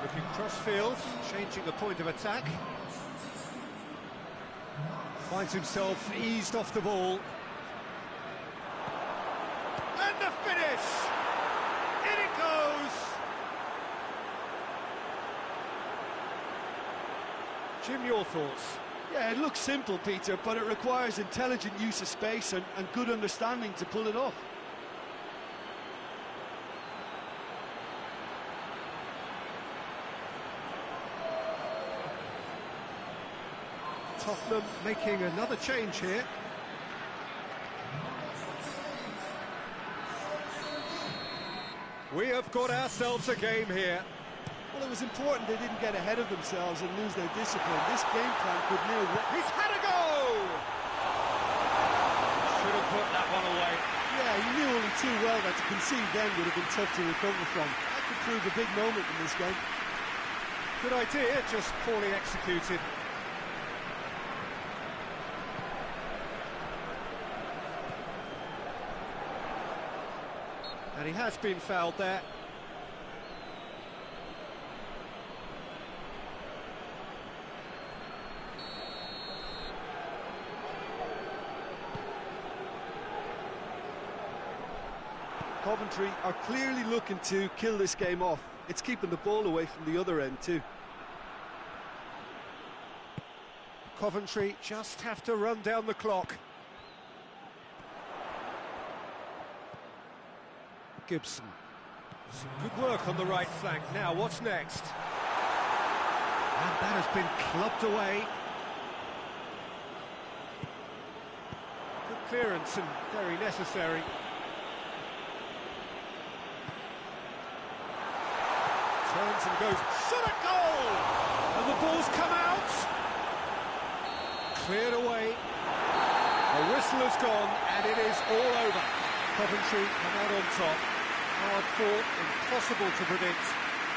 Looking cross-field, changing the point of attack. Finds himself eased off the ball. And the finish! In it goes! Jim, your thoughts? Yeah, it looks simple, Peter, but it requires intelligent use of space and good understanding to pull it off. Tottenham making another change here. We have got ourselves a game here. Well, it was important they didn't get ahead of themselves and lose their discipline. This game plan could near... He's had a go! Should have put that one away. Yeah, he knew only too well that to concede then would have been tough to recover from. That could prove a big moment in this game. Good idea, just poorly executed. And he has been fouled there. Coventry are clearly looking to kill this game off. It's keeping the ball away from the other end too. Coventry just have to run down the clock. Gibson. Some good work on the right flank. Now, what's next? And that has been clubbed away. Good clearance and very necessary. Turns and goes, shot a goal! And the ball's come out! Cleared away. The whistle has gone, and it is all over. Coventry come out on top. Hard fought, impossible to predict.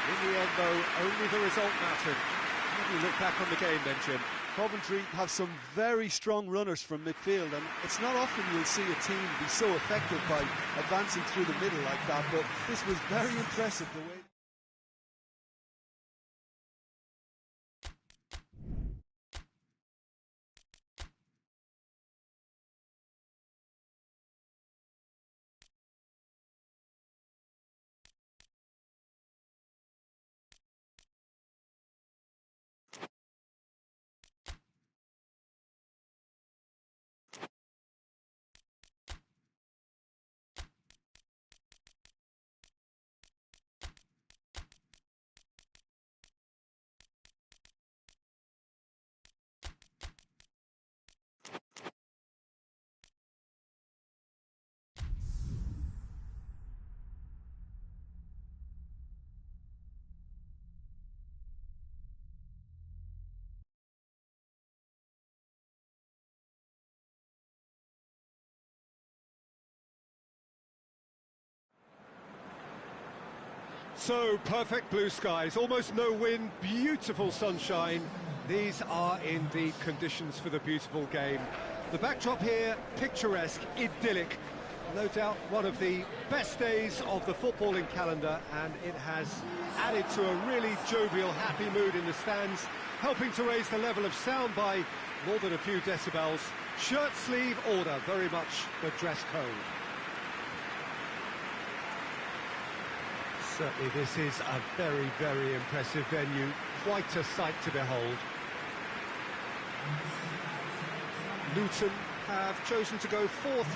In the end, though, only the result mattered. How do you look back on the game then, Jim? Coventry have some very strong runners from midfield, and it's not often you'll see a team be so effective by advancing through the middle like that, but this was very impressive the way... So, perfect blue skies, almost no wind, beautiful sunshine. These are indeed conditions for the beautiful game. The backdrop here, picturesque, idyllic. No doubt one of the best days of the footballing calendar, and it has added to a really jovial, happy mood in the stands, helping to raise the level of sound by more than a few decibels. Shirt sleeve order, very much the dress code. Certainly this is a very, very impressive venue, quite a sight to behold. Luton have chosen to go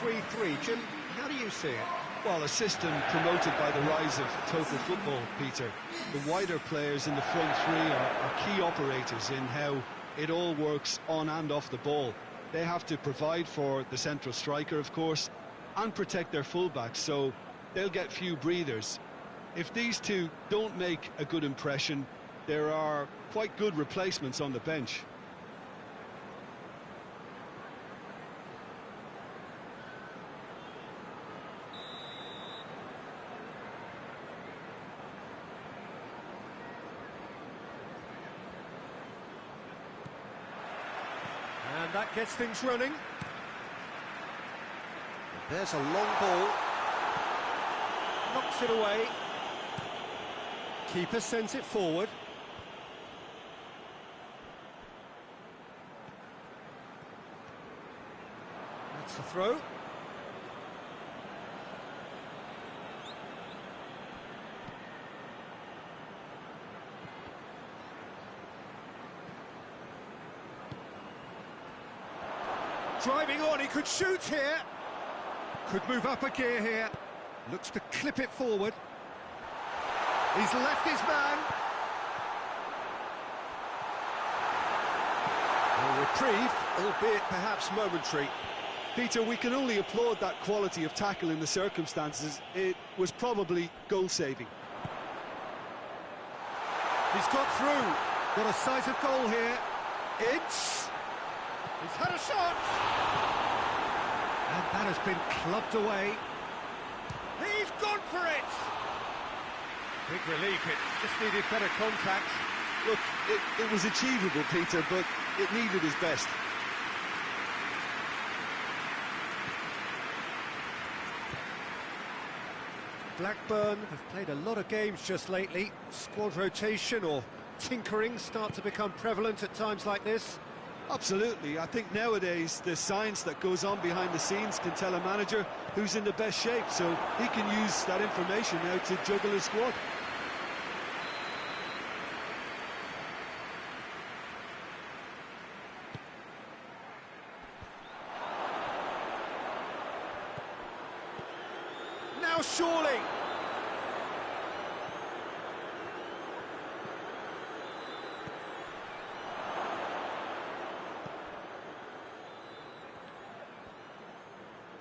4-3-3. Jim, how do you see it? Well, a system promoted by the rise of total football, Peter. The wider players in the front three are key operators in how it all works on and off the ball. They have to provide for the central striker, of course, and protect their fullbacks, so they'll get few breathers. If these two don't make a good impression, there are quite good replacements on the bench. And that gets things running. There's a long ball. Knocks it away. Keeper sends it forward. That's the throw. Driving on, he could shoot here. Could move up a gear here. Looks to clip it forward. He's left his man. A reprieve, albeit perhaps momentary. Peter, we can only applaud that quality of tackle in the circumstances. It was probably goal-saving. He's got through. Got a size of goal here. He's had a shot. And that has been clubbed away. He's gone for it. Big relief, it just needed better contact. Look, it was achievable, Peter, but it needed his best. Blackburn have played a lot of games just lately. Squad rotation or tinkering start to become prevalent at times like this. Absolutely. I think nowadays the science that goes on behind the scenes can tell a manager who's in the best shape, so he can use that information now to juggle his squad. Now surely.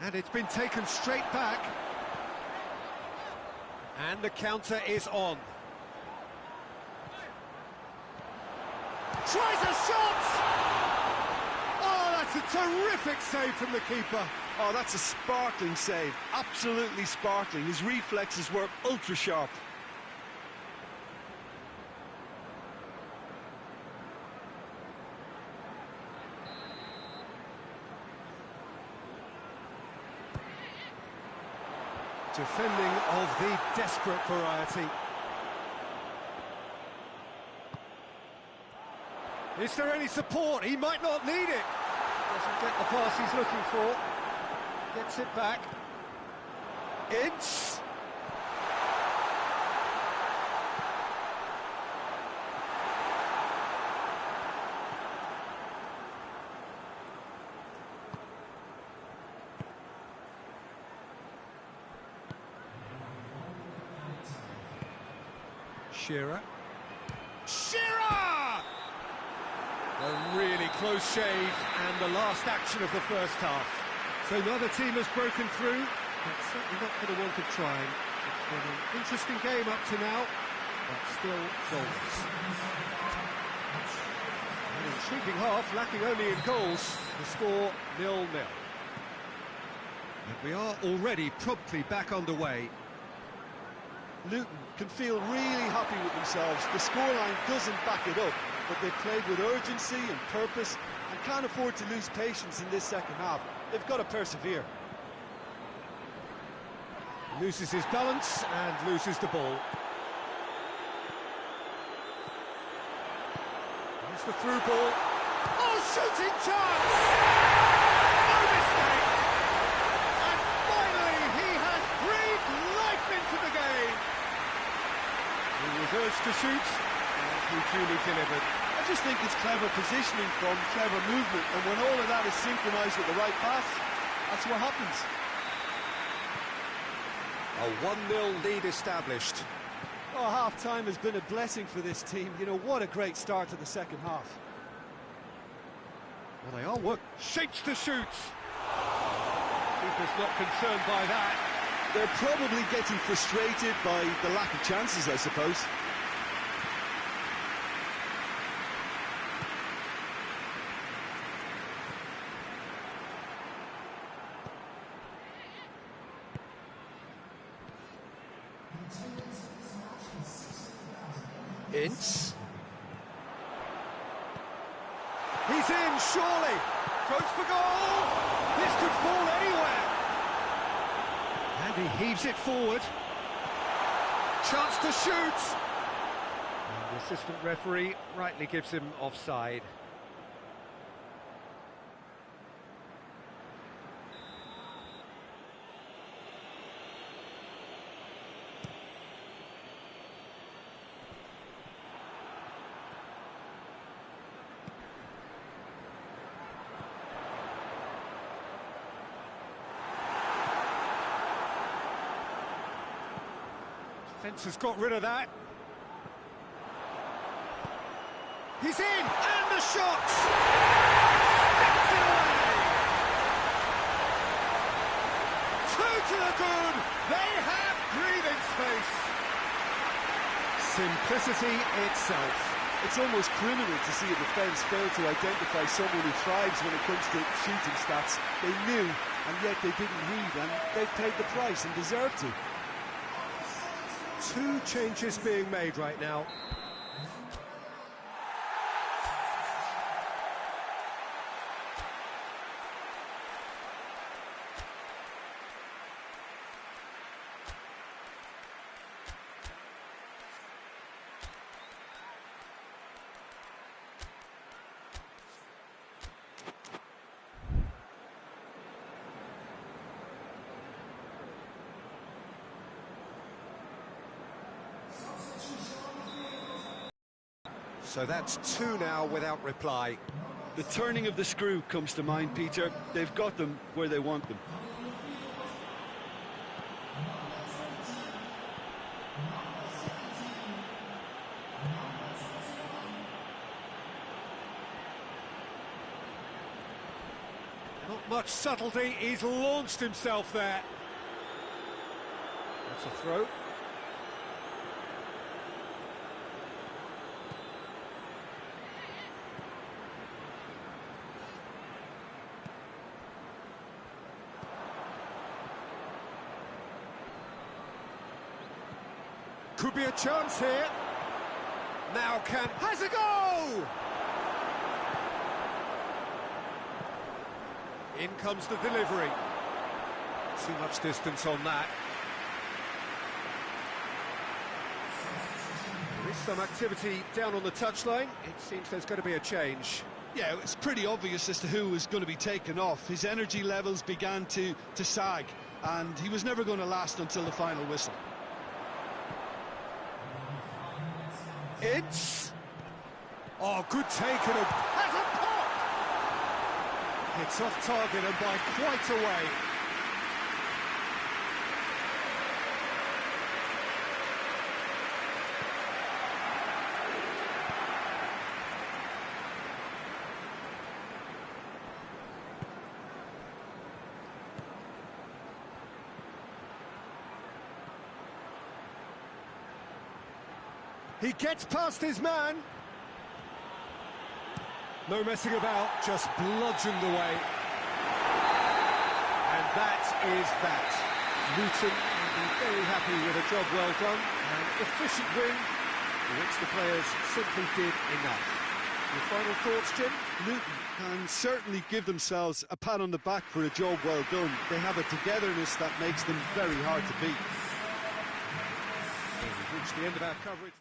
And it's been taken straight back. And the counter is on. Tries a shot! Oh, that's a terrific save from the keeper. Oh, that's a sparkling save. Absolutely sparkling. His reflexes were ultra-sharp. Defending of the desperate variety. Is there any support? He might not need it. Doesn't get the pass he's looking for. Gets it back. Ince. Shearer. A really close shave, and the last action of the first half. So neither team has broken through, but certainly not for the want of trying. It's been an interesting game up to now, but still goals. An intriguing half, lacking only in goals. The score 0-0. And we are already promptly back underway. Luton can feel really happy with themselves. The scoreline doesn't back it up, but they've played with urgency and purpose and can't afford to lose patience in this second half. They've got to persevere. Loses his balance and loses the ball. It's the through ball. Oh, shooting chance! No mistake! And finally, he has breathed life into the game. He was urged to shoot, and he duly delivered. I just think it's clever positioning from clever movement, and when all of that is synchronised with the right pass, that's what happens. A 1-0 lead established. Oh, half-time has been a blessing for this team. You know, what a great start to the second half. Well, they are work. Shapes to shoot. Keeper's not concerned by that. They're probably getting frustrated by the lack of chances, I suppose. Ince. He's in, surely. Goes for goal. This could fall anywhere. And he heaves it forward. Chance to shoot. And the assistant referee rightly gives him offside. Fence has got rid of that. He's in, and the shot! Steps it away! 2 to the good! They have breathing space! Simplicity itself. It's almost criminal to see a defence fail to identify someone who thrives when it comes to shooting stats. They knew, and yet they didn't heed, and they've paid the price and deserve to. 2 changes being made right now. So that's 2 now without reply. The turning of the screw comes to mind, Peter. They've got them where they want them. Not much subtlety, he's launched himself there. That's a throw. Could be a chance here. Now has a go! In comes the delivery. Too much distance on that. There is some activity down on the touchline. It seems there's going to be a change. Yeah, it's pretty obvious as to who was going to be taken off. His energy levels began to sag, and he was never going to last until the final whistle. It's... Oh, good take and has a pop! It's off target and by quite a way. He gets past his man. No messing about, just bludgeoned away. And that is that. Luton will be very happy with a job well done. An efficient win, for which the players simply did enough. Your final thoughts, Jim? Luton can certainly give themselves a pat on the back for a job well done. They have a togetherness that makes them very hard to beat. We've reached the end of our coverage.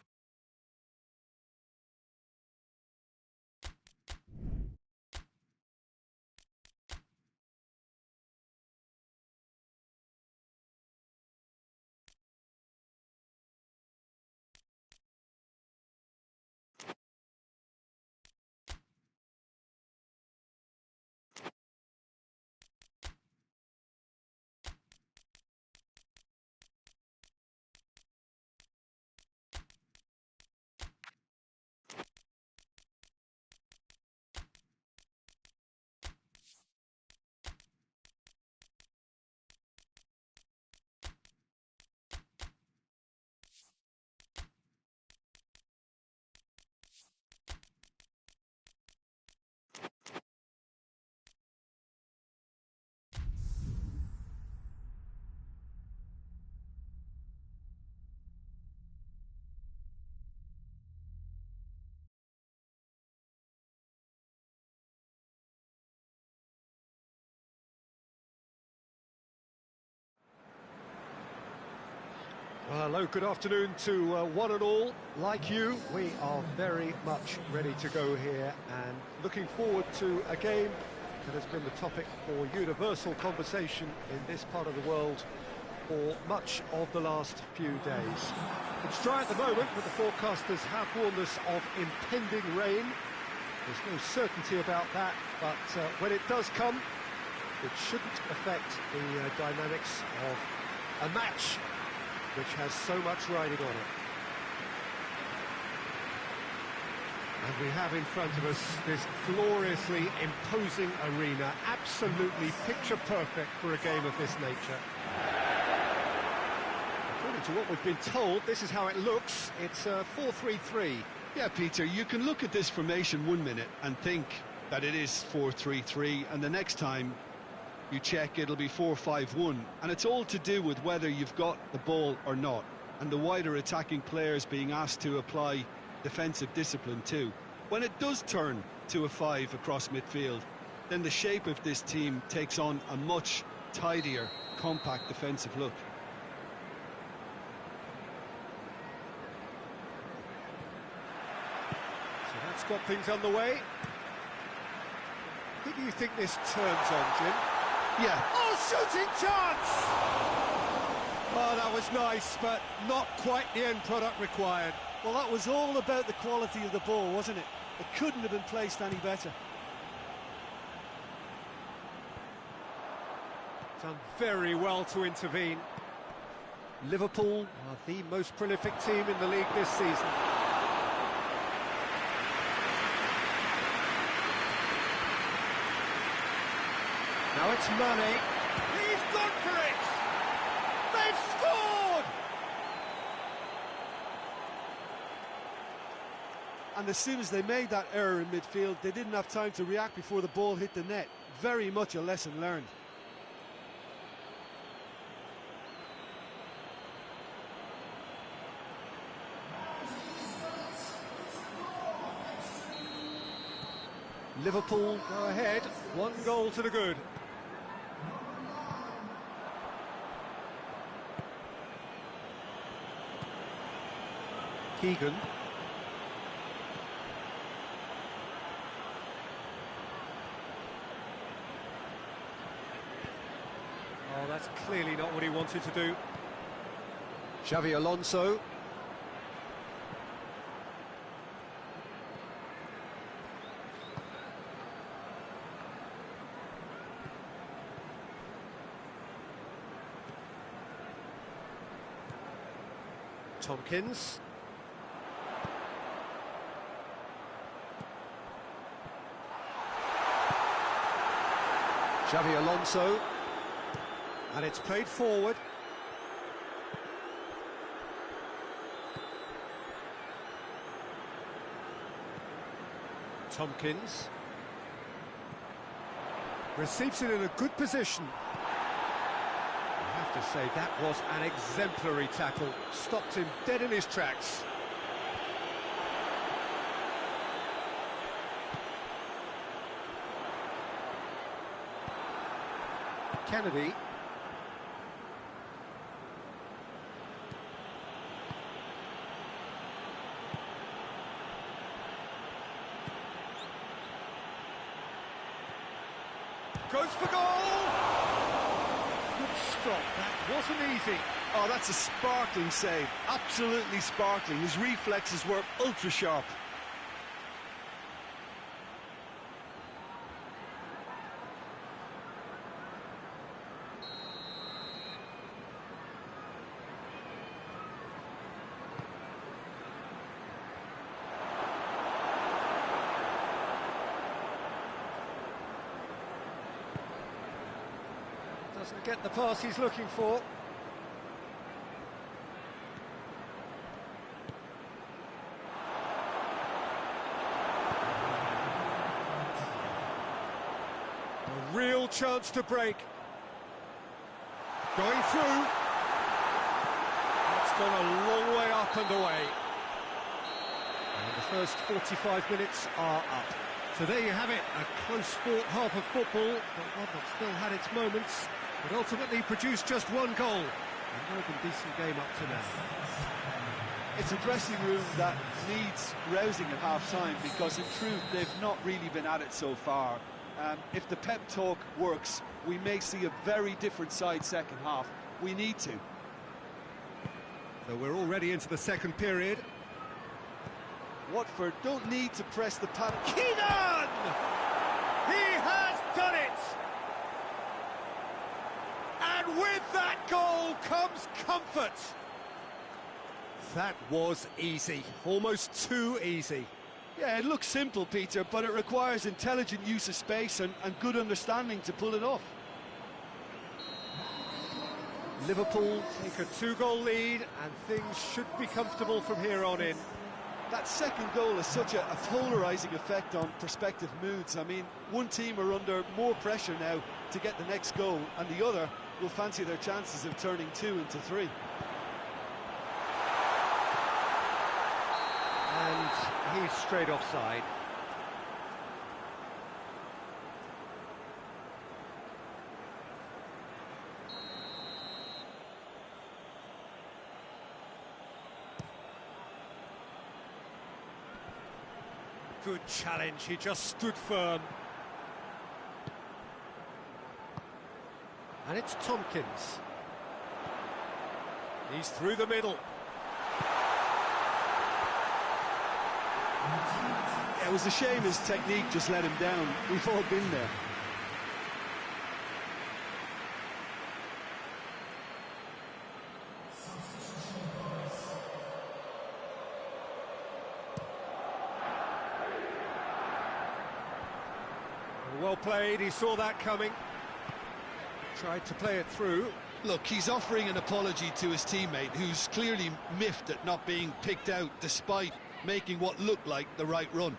Well, hello, good afternoon to one and all. Like you, we are very much ready to go here and looking forward to a game that has been the topic for universal conversation in this part of the world for much of the last few days. It's dry at the moment, but the forecasters have warned us of impending rain. There's no certainty about that, but when it does come, it shouldn't affect the dynamics of a match which has so much riding on it. And we have in front of us this gloriously imposing arena, absolutely picture perfect for a game of this nature. According to what we've been told, this is how it looks. It's 4-3-3. Yeah, Peter, you can look at this formation 1 minute and think that it is 4-3-3, and the next time you check, it'll be 4-5-1, and it's all to do with whether you've got the ball or not, and the wider attacking players being asked to apply defensive discipline too. When it does turn to a 5 across midfield, then the shape of this team takes on a much tidier, compact defensive look. So that's got things underway. Who do you think this turns on, Jim? Yeah. Oh, shooting chance! Oh, that was nice, but not quite the end product required. Well, that was all about the quality of the ball, wasn't it? It couldn't have been placed any better. Done very well to intervene. Liverpool are the most prolific team in the league this season. Now it's Mane. He's gone for it! They've scored! And as soon as they made that error in midfield, they didn't have time to react before the ball hit the net. Very much a lesson learned. Liverpool go ahead, 1 goal to the good. Keegan. Oh, that's clearly not what he wanted to do. Xavi Alonso. Tompkins. Xavi Alonso, and it's played forward. Tompkins receives it in a good position. I have to say that was an exemplary tackle, stopped him dead in his tracks. Kennedy. Goes for goal! Good stop, that wasn't easy. Oh, that's a sparkling save, absolutely sparkling. His reflexes were ultra sharp. Doesn't get the pass he's looking for. A real chance to break. Going through. It's gone a long way up and away. And the first 45 minutes are up. So there you have it, a close-fought half of football, but one that still had its moments, but ultimately produced just one goal. A more than decent game up to now. It's a dressing room that needs rousing at half-time, because in truth they've not really been at it so far. If the pep talk works, we may see a very different side second half. We need to. So we're already into the second period. Watford don't need to press the paddle. Keenan! He has done it! And with that goal comes comfort. That was easy, almost too easy. Yeah, it looks simple, Peter, but it requires intelligent use of space and good understanding to pull it off. Liverpool take a 2-goal lead, and things should be comfortable from here on in. That second goal has such a polarising effect on prospective moods. I mean, one team are under more pressure now to get the next goal, and the other will fancy their chances of turning 2 into 3. And he's straight offside. Good challenge, he just stood firm. And it's Tompkins. He's through the middle. It was a shame his technique just let him down. We've all been there. Well played, he saw that coming. Tried to play it through. Look, he's offering an apology to his teammate, who's clearly miffed at not being picked out despite making what looked like the right run.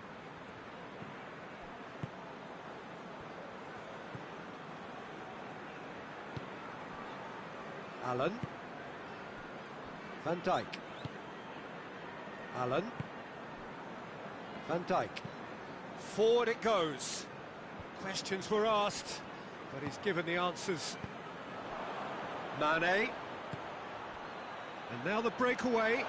Allen. Van Dijk. Allen. Van Dijk. Forward it goes. Questions were asked, but he's given the answers. Mane. And now the breakaway.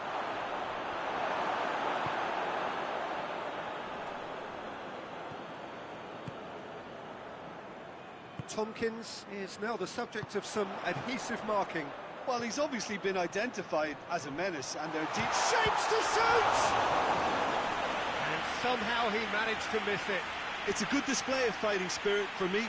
Tompkins is now the subject of some adhesive marking. Well, he's obviously been identified as a menace, and they're deep Shapes to shoot! And somehow he managed to miss it. It's a good display of fighting spirit for me.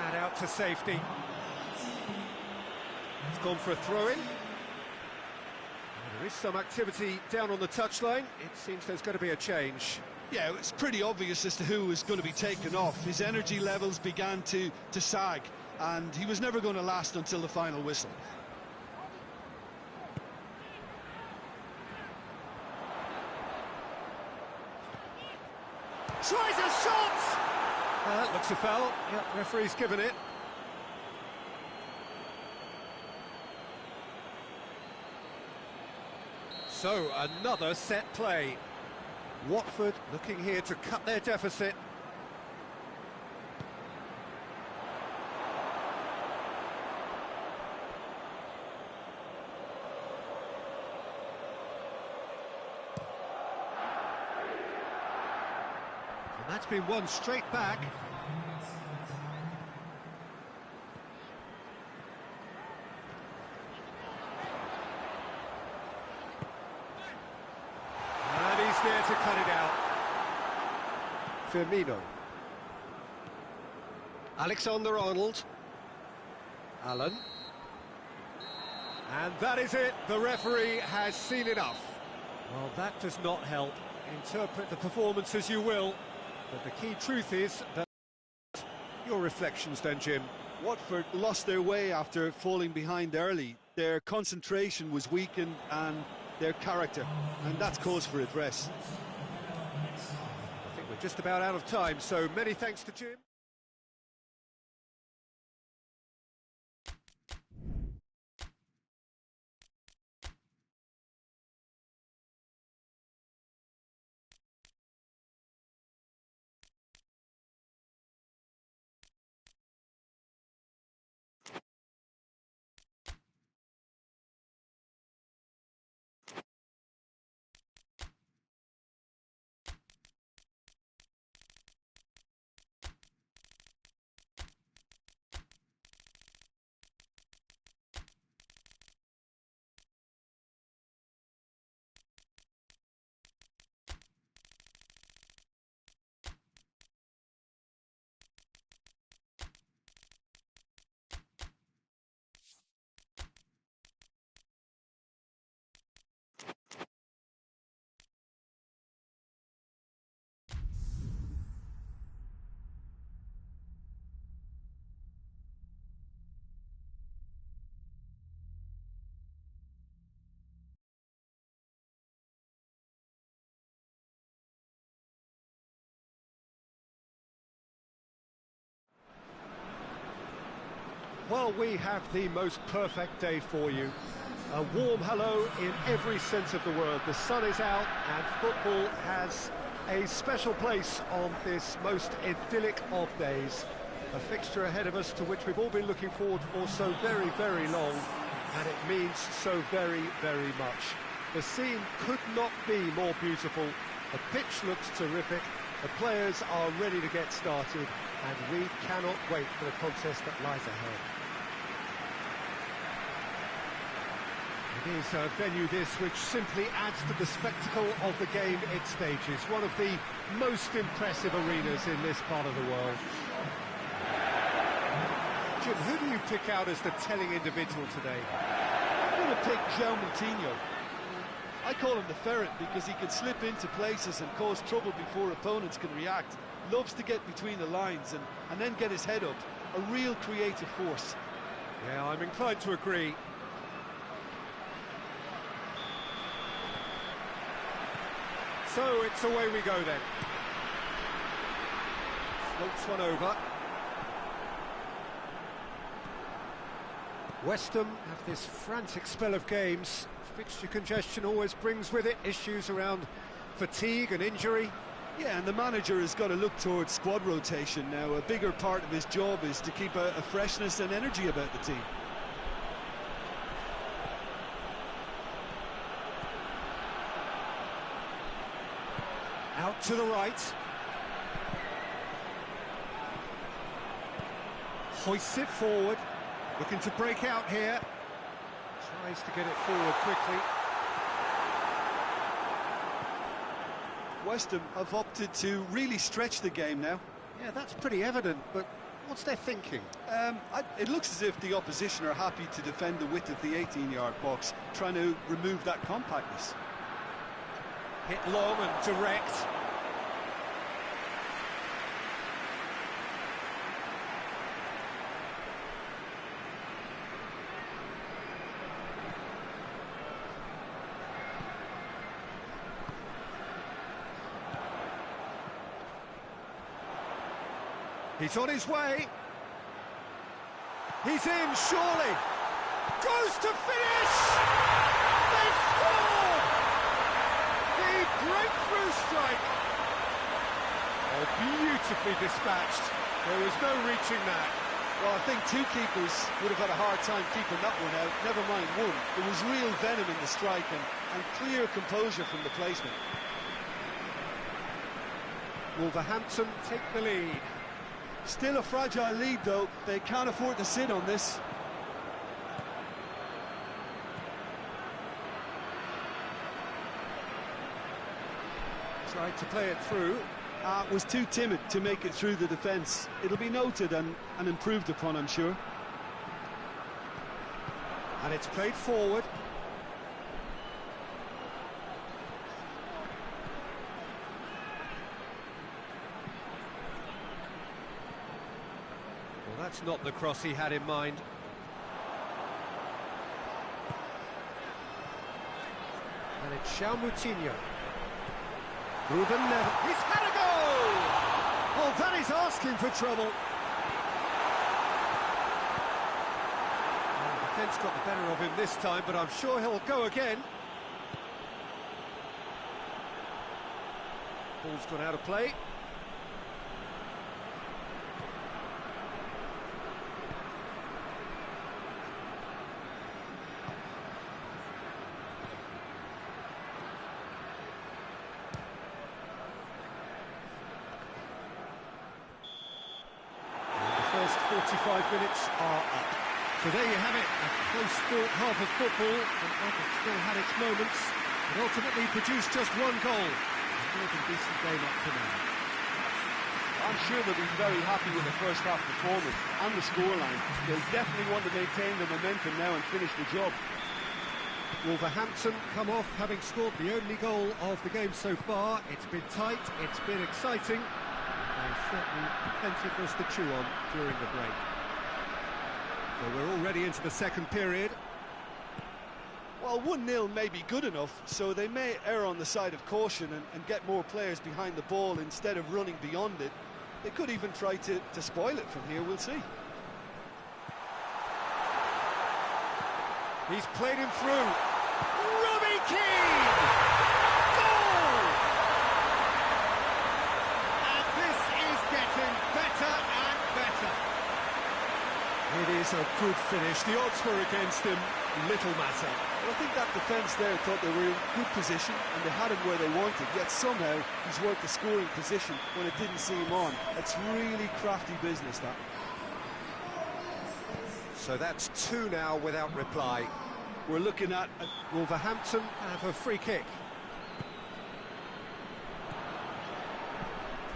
And out to safety. It's gone for a throw-in. There is some activity down on the touchline. It seems there's going to be a change. Yeah, it's pretty obvious as to who was going to be taken off. His energy levels began to sag, and he was never going to last until the final whistle. Tries a shot! That looks a foul. Yep, referee's given it. So, another set play. Watford looking here to cut their deficit. And that's been won straight back. There to cut it out. Firmino. Alexander-Arnold. Allen. And that is it. The referee has seen enough. Well, that does not help. Interpret the performance as you will. But the key truth is that... Your reflections then, Jim. Watford lost their way after falling behind early. Their concentration was weakened and their character, and that's cause for address. I think we're just about out of time, so many thanks to Jim. Well, we have the most perfect day for you. A warm hello in every sense of the word. The sun is out and football has a special place on this most idyllic of days. A fixture ahead of us to which we've all been looking forward for so very, very long, and it means so very, very much. The scene could not be more beautiful. The pitch looks terrific. The players are ready to get started, and we cannot wait for the contest that lies ahead. It is a venue this which simply adds to the spectacle of the game it stages. One of the most impressive arenas in this part of the world. Jim, who do you pick out as the telling individual today? I'm going to pick João Moutinho. I call him the ferret because he can slip into places and cause trouble before opponents can react. Loves to get between the lines and then get his head up. A real creative force. Yeah, I'm inclined to agree. So it's away we go then. Floats one over. West Ham have this frantic spell of games. Fixture congestion always brings with it issues around fatigue and injury. Yeah, and the manager has got to look towards squad rotation now. A bigger part of his job is to keep a freshness and energy about the team. Out to the right. Hoists it forward. Looking to break out here. Tries to get it forward quickly. West Ham have opted to really stretch the game now. Yeah, that's pretty evident, but What's their thinking? It looks as if the opposition are happy to defend the width of the 18-yard box, trying to remove that compactness. Hit long and direct. He's on his way. He's in, surely. Goes to finish! They score! The breakthrough strike. Oh, beautifully dispatched. There was no reaching that. Well, I think two keepers would have had a hard time keeping that one out, never mind one. There was real venom in the strike and clear composure from the placement. Wolverhampton take the lead. Still a fragile lead, though. They can't afford to sit on this. Tried to play it through. Was too timid to make it through the defence. It'll be noted and improved upon, I'm sure. And it's played forward. Well, that's not the cross he had in mind. And it's Moutinho. Ruben Neves. He's had a goal! Well, that is asking for trouble. Well, the defence got the better of him this time, but I'm sure he'll go again. Ball's gone out of play. First 45 minutes are up. So there you have it, a close-fought half of football, and it still had its moments, but ultimately produced just one goal. A more than decent game up to now. I'm sure they'll be very happy with the first half performance and the scoreline. They'll definitely want to maintain the momentum now and finish the job. Wolverhampton come off having scored the only goal of the game so far. It's been tight, it's been exciting. There's certainly plenty for us to chew on during the break. So we're already into the second period. Well, 1-0 may be good enough, so they may err on the side of caution and get more players behind the ball instead of running beyond it. They could even try to spoil it from here, we'll see. He's played him through. Robbie Keane! Goal! And this is getting better and better. It is a good finish. The odds were against him. Little matter. Well, I think that defence there thought they were in good position and they had him where they wanted, yet somehow he's worked the scoring position when it didn't seem on. It's really crafty business, that. So that's two now without reply. We're looking at Wolverhampton have a free kick.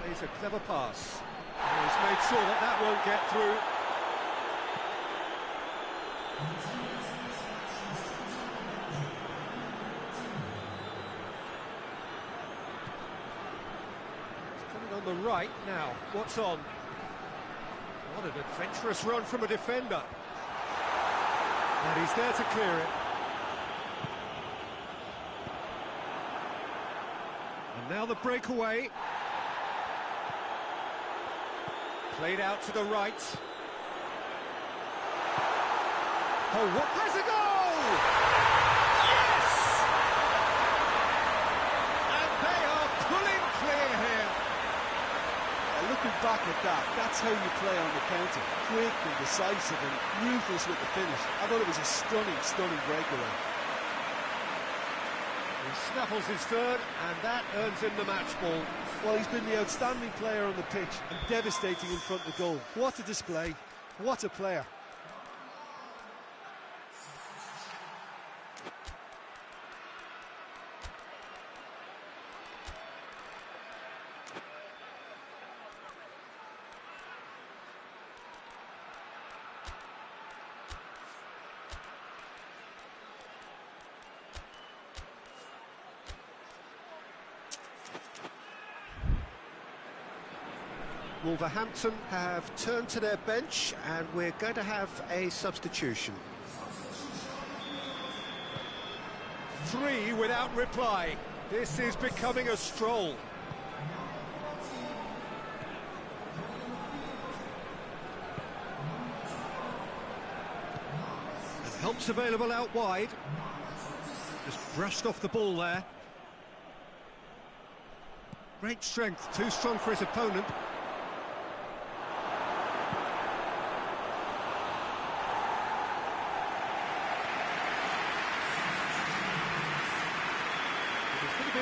Plays a clever pass. And he's made sure that that won't get through. On the right now, what's on? What an adventurous run from a defender. And he's there to clear it. And now the breakaway. Played out to the right. Oh, what has a goal! Yes! And they are pulling clear here. looking back at that, that's how you play on the counter. Quick and decisive and ruthless with the finish. I thought it was a stunning, stunning breakaway. He snaffles his third, and that earns him the match ball. Well, he's been the outstanding player on the pitch and devastating in front of the goal. What a display. What a player. Wolverhampton have turned to their bench and we're going to have a substitution. 3 without reply. This is becoming a stroll. And help's available out wide. Just brushed off the ball there. Great strength, too strong for his opponent.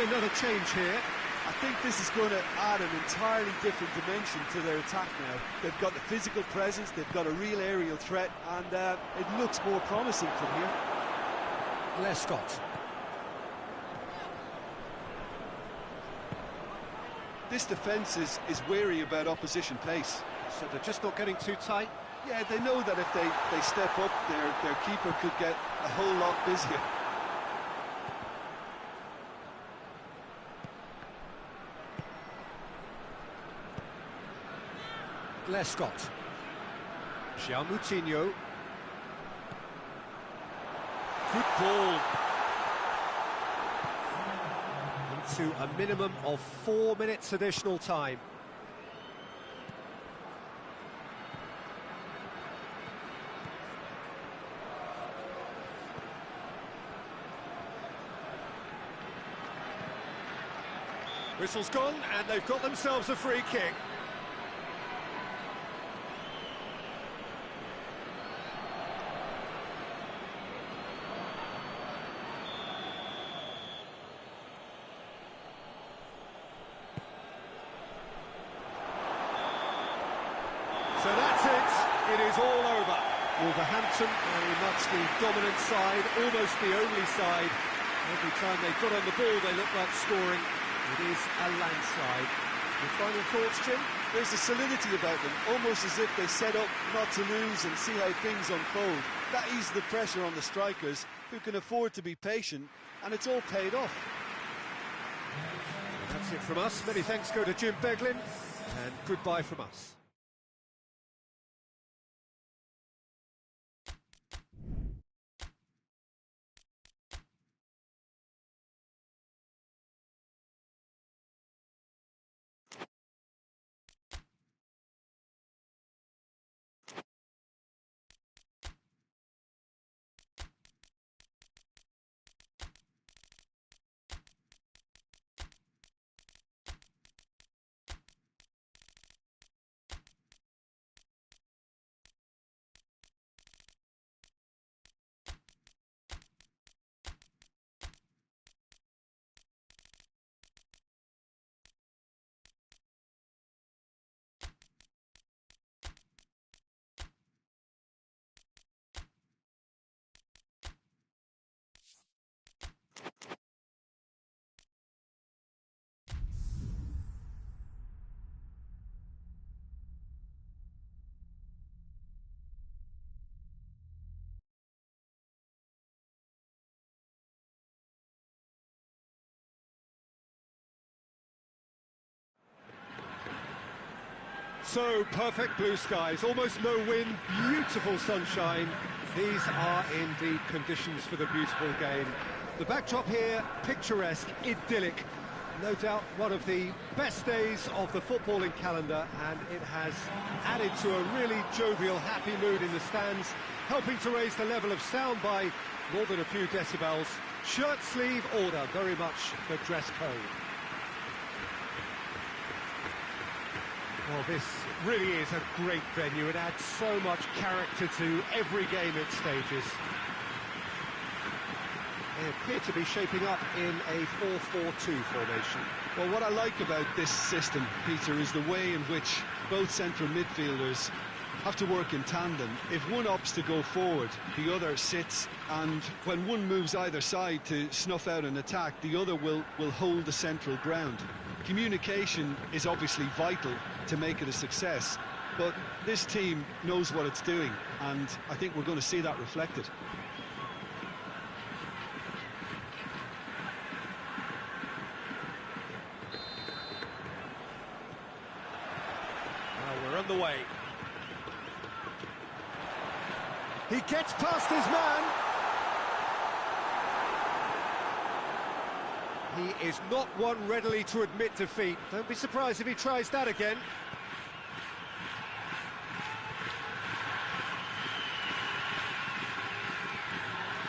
Another change here. I think this is going to add an entirely different dimension to their attack now. They've got the physical presence, they've got a real aerial threat, and it looks more promising from here. Lescott. This defence is wary about opposition pace. So they're just not getting too tight. Yeah, they know that if they step up, their keeper could get a whole lot busier. Lescott. Moutinho. Good ball. Into a minimum of 4 minutes additional time. Whistle's gone, and they've got themselves a free kick. So that's it. It is all over. Wolverhampton very much the dominant side, almost the only side. Every time they got on the ball, they looked like scoring. It is a landslide. Your final thoughts, Jim? There's a solidity about them, almost as if they set up not to lose and see how things unfold. That eases the pressure on the strikers, who can afford to be patient, and it's all paid off. That's it from us. Many thanks go to Jim Beglin, and goodbye from us. So, perfect blue skies, almost no wind, beautiful sunshine. These are indeed conditions for the beautiful game. The backdrop here, picturesque, idyllic. No doubt one of the best days of the footballing calendar, and it has added to a really jovial, happy mood in the stands, helping to raise the level of sound by more than a few decibels. Shirt sleeve order, very much the dress code. Well, this really is a great venue. It adds so much character to every game it stages. They appear to be shaping up in a 4-4-2 formation. Well, what I like about this system, Peter, is the way in which both central midfielders have to work in tandem. If one opts to go forward, the other sits, and when one moves either side to snuff out an attack, the other will hold the central ground. Communication is obviously vital to make it a success, but this team knows what it's doing, and I think we're going to see that reflected. away. He gets past his man. He is not one readily to admit defeat. Don't be surprised if he tries that again.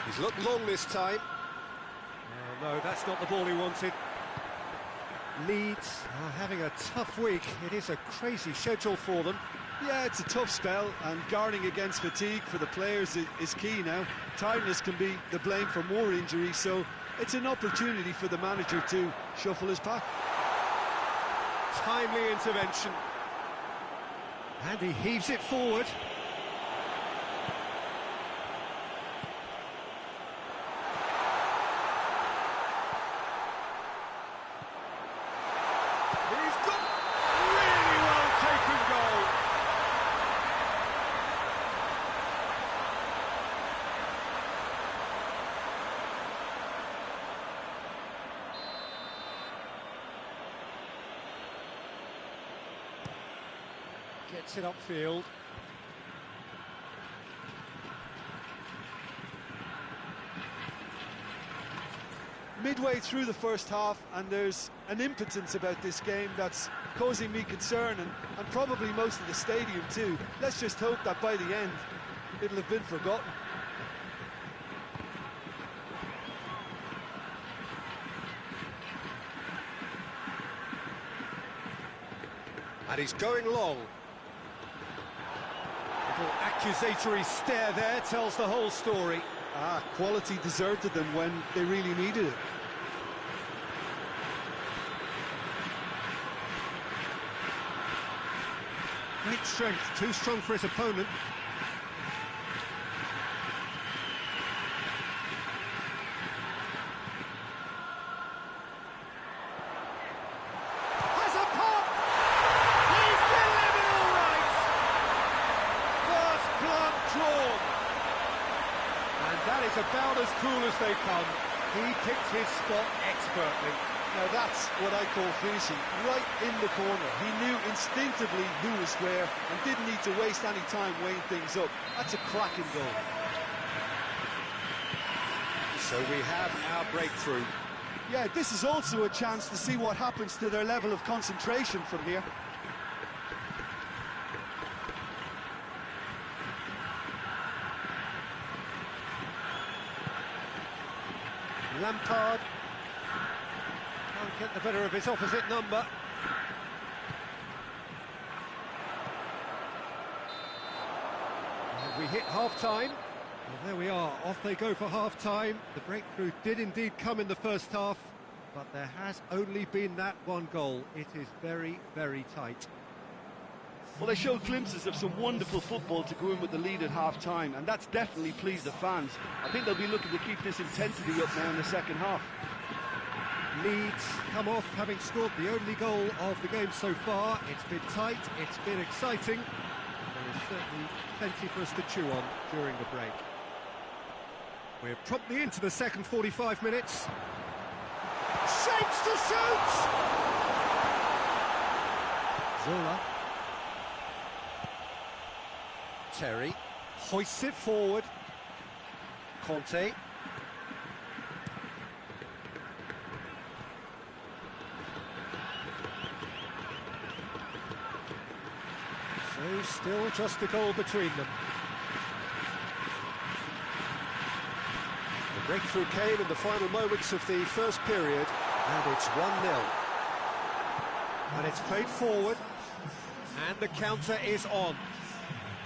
He's looked long this time. Oh, no, that's not the ball he wanted. Leeds are having a tough week. It is a crazy schedule for them. Yeah, it's a tough spell, and guarding against fatigue for the players is key now. Tiredness can be the blame for more injuries, so it's an opportunity for the manager to shuffle his pack. Timely intervention. And he heaves it forward. He's got really well taken goal. Gets it upfield. Midway through the first half, and there's an impotence about this game that's causing me concern, and probably most of the stadium too. Let's just hope that by the end it'll have been forgotten. And he's going long. Little accusatory stare there tells the whole story. Quality deserted them when they really needed it. Great strength, too strong for his opponent. Has a pop! He's delivered all right! First blood drawn. And that is about as cool as they come. He picked his spot expertly. Now that's what I call finishing, right in the corner. He knew instinctively who was where and didn't need to waste any time weighing things up. That's a cracking goal. So we have our breakthrough. Yeah, this is also a chance to see what happens to their level of concentration from here. Lampard can't get the better of his opposite number. And we hit half-time. Well, there we are, off they go for half-time. The breakthrough did indeed come in the first half, but there has only been that one goal. It is very, very tight. Well, they showed glimpses of some wonderful football to go in with the lead at half-time, and that's definitely pleased the fans. I think they'll be looking to keep this intensity up now in the second half. Leeds come off having scored the only goal of the game so far. It's been tight, it's been exciting. There is certainly plenty for us to chew on during the break. We're promptly into the second 45 minutes. Shapes to shoot! Zola. Terry hoists it forward. Conte. So still just a goal between them. The breakthrough came in the final moments of the first period, and it's 1-0. And it's played forward, and the counter is on.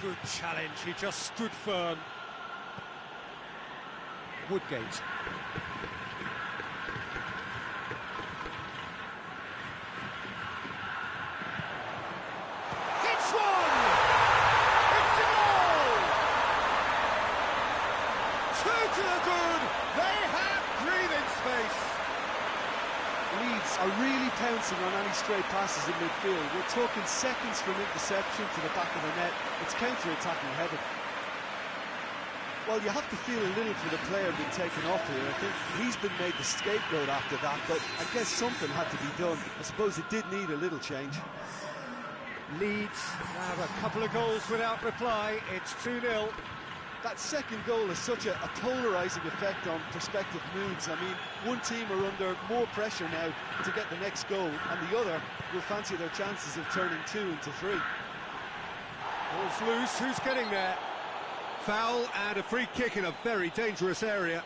Good challenge, he just stood firm. Woodgate. Hits one! It's a goal! 2 to the good, they have breathing space. Leeds are really pouncing on any stray passes in midfield. We're talking seconds from interception to the back of the net. It's counter-attacking heaven. Well, you have to feel a little for the player being taken off here. I think he's been made the scapegoat after that, but I guess something had to be done. I suppose it did need a little change. Leeds have a couple of goals without reply. It's 2-0. That second goal has such a polarising effect on prospective moods. I mean, one team are under more pressure now to get the next goal, and the other will fancy their chances of turning 2 into 3. Ball's loose, who's getting there? Foul and a free kick in a very dangerous area.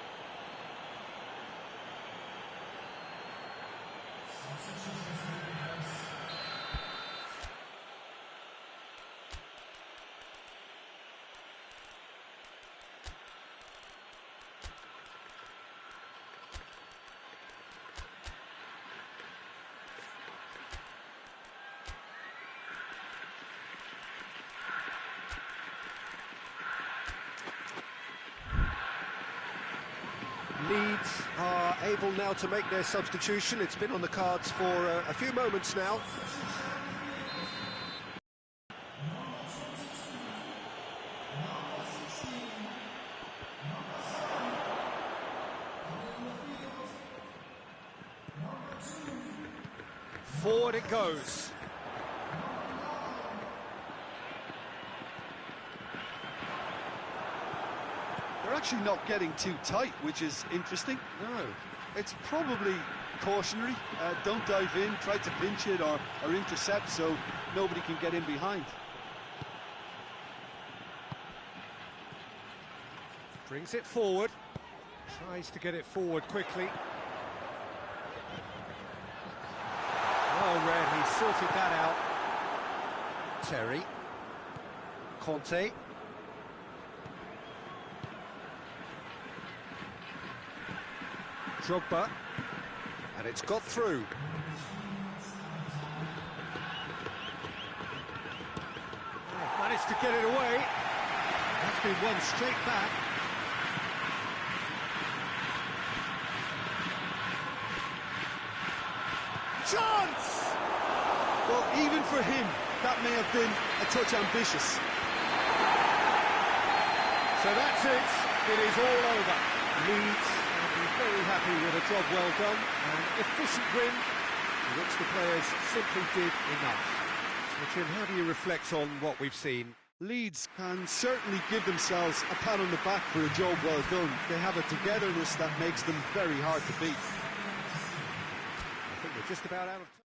Leeds are able now to make their substitution. It's been on the cards for a few moments now. Forward it goes. They're actually not getting too tight, which is interesting. No. It's probably cautionary. Don't dive in, try to pinch it or intercept so nobody can get in behind. Brings it forward. Tries to get it forward quickly. Well read, he sorted that out. Terry. Conte. Drogba, and it's got through. Oh, managed to get it away. That's been won straight back. Chance! Well, even for him, that may have been a touch ambitious. So that's it. It is all over. Leeds very happy with a job well done, an efficient win, in which the players simply did enough. So, Jim, how do you reflect on what we've seen? Leeds can certainly give themselves a pat on the back for a job well done. They have a togetherness that makes them very hard to beat. I think we're just about out of time.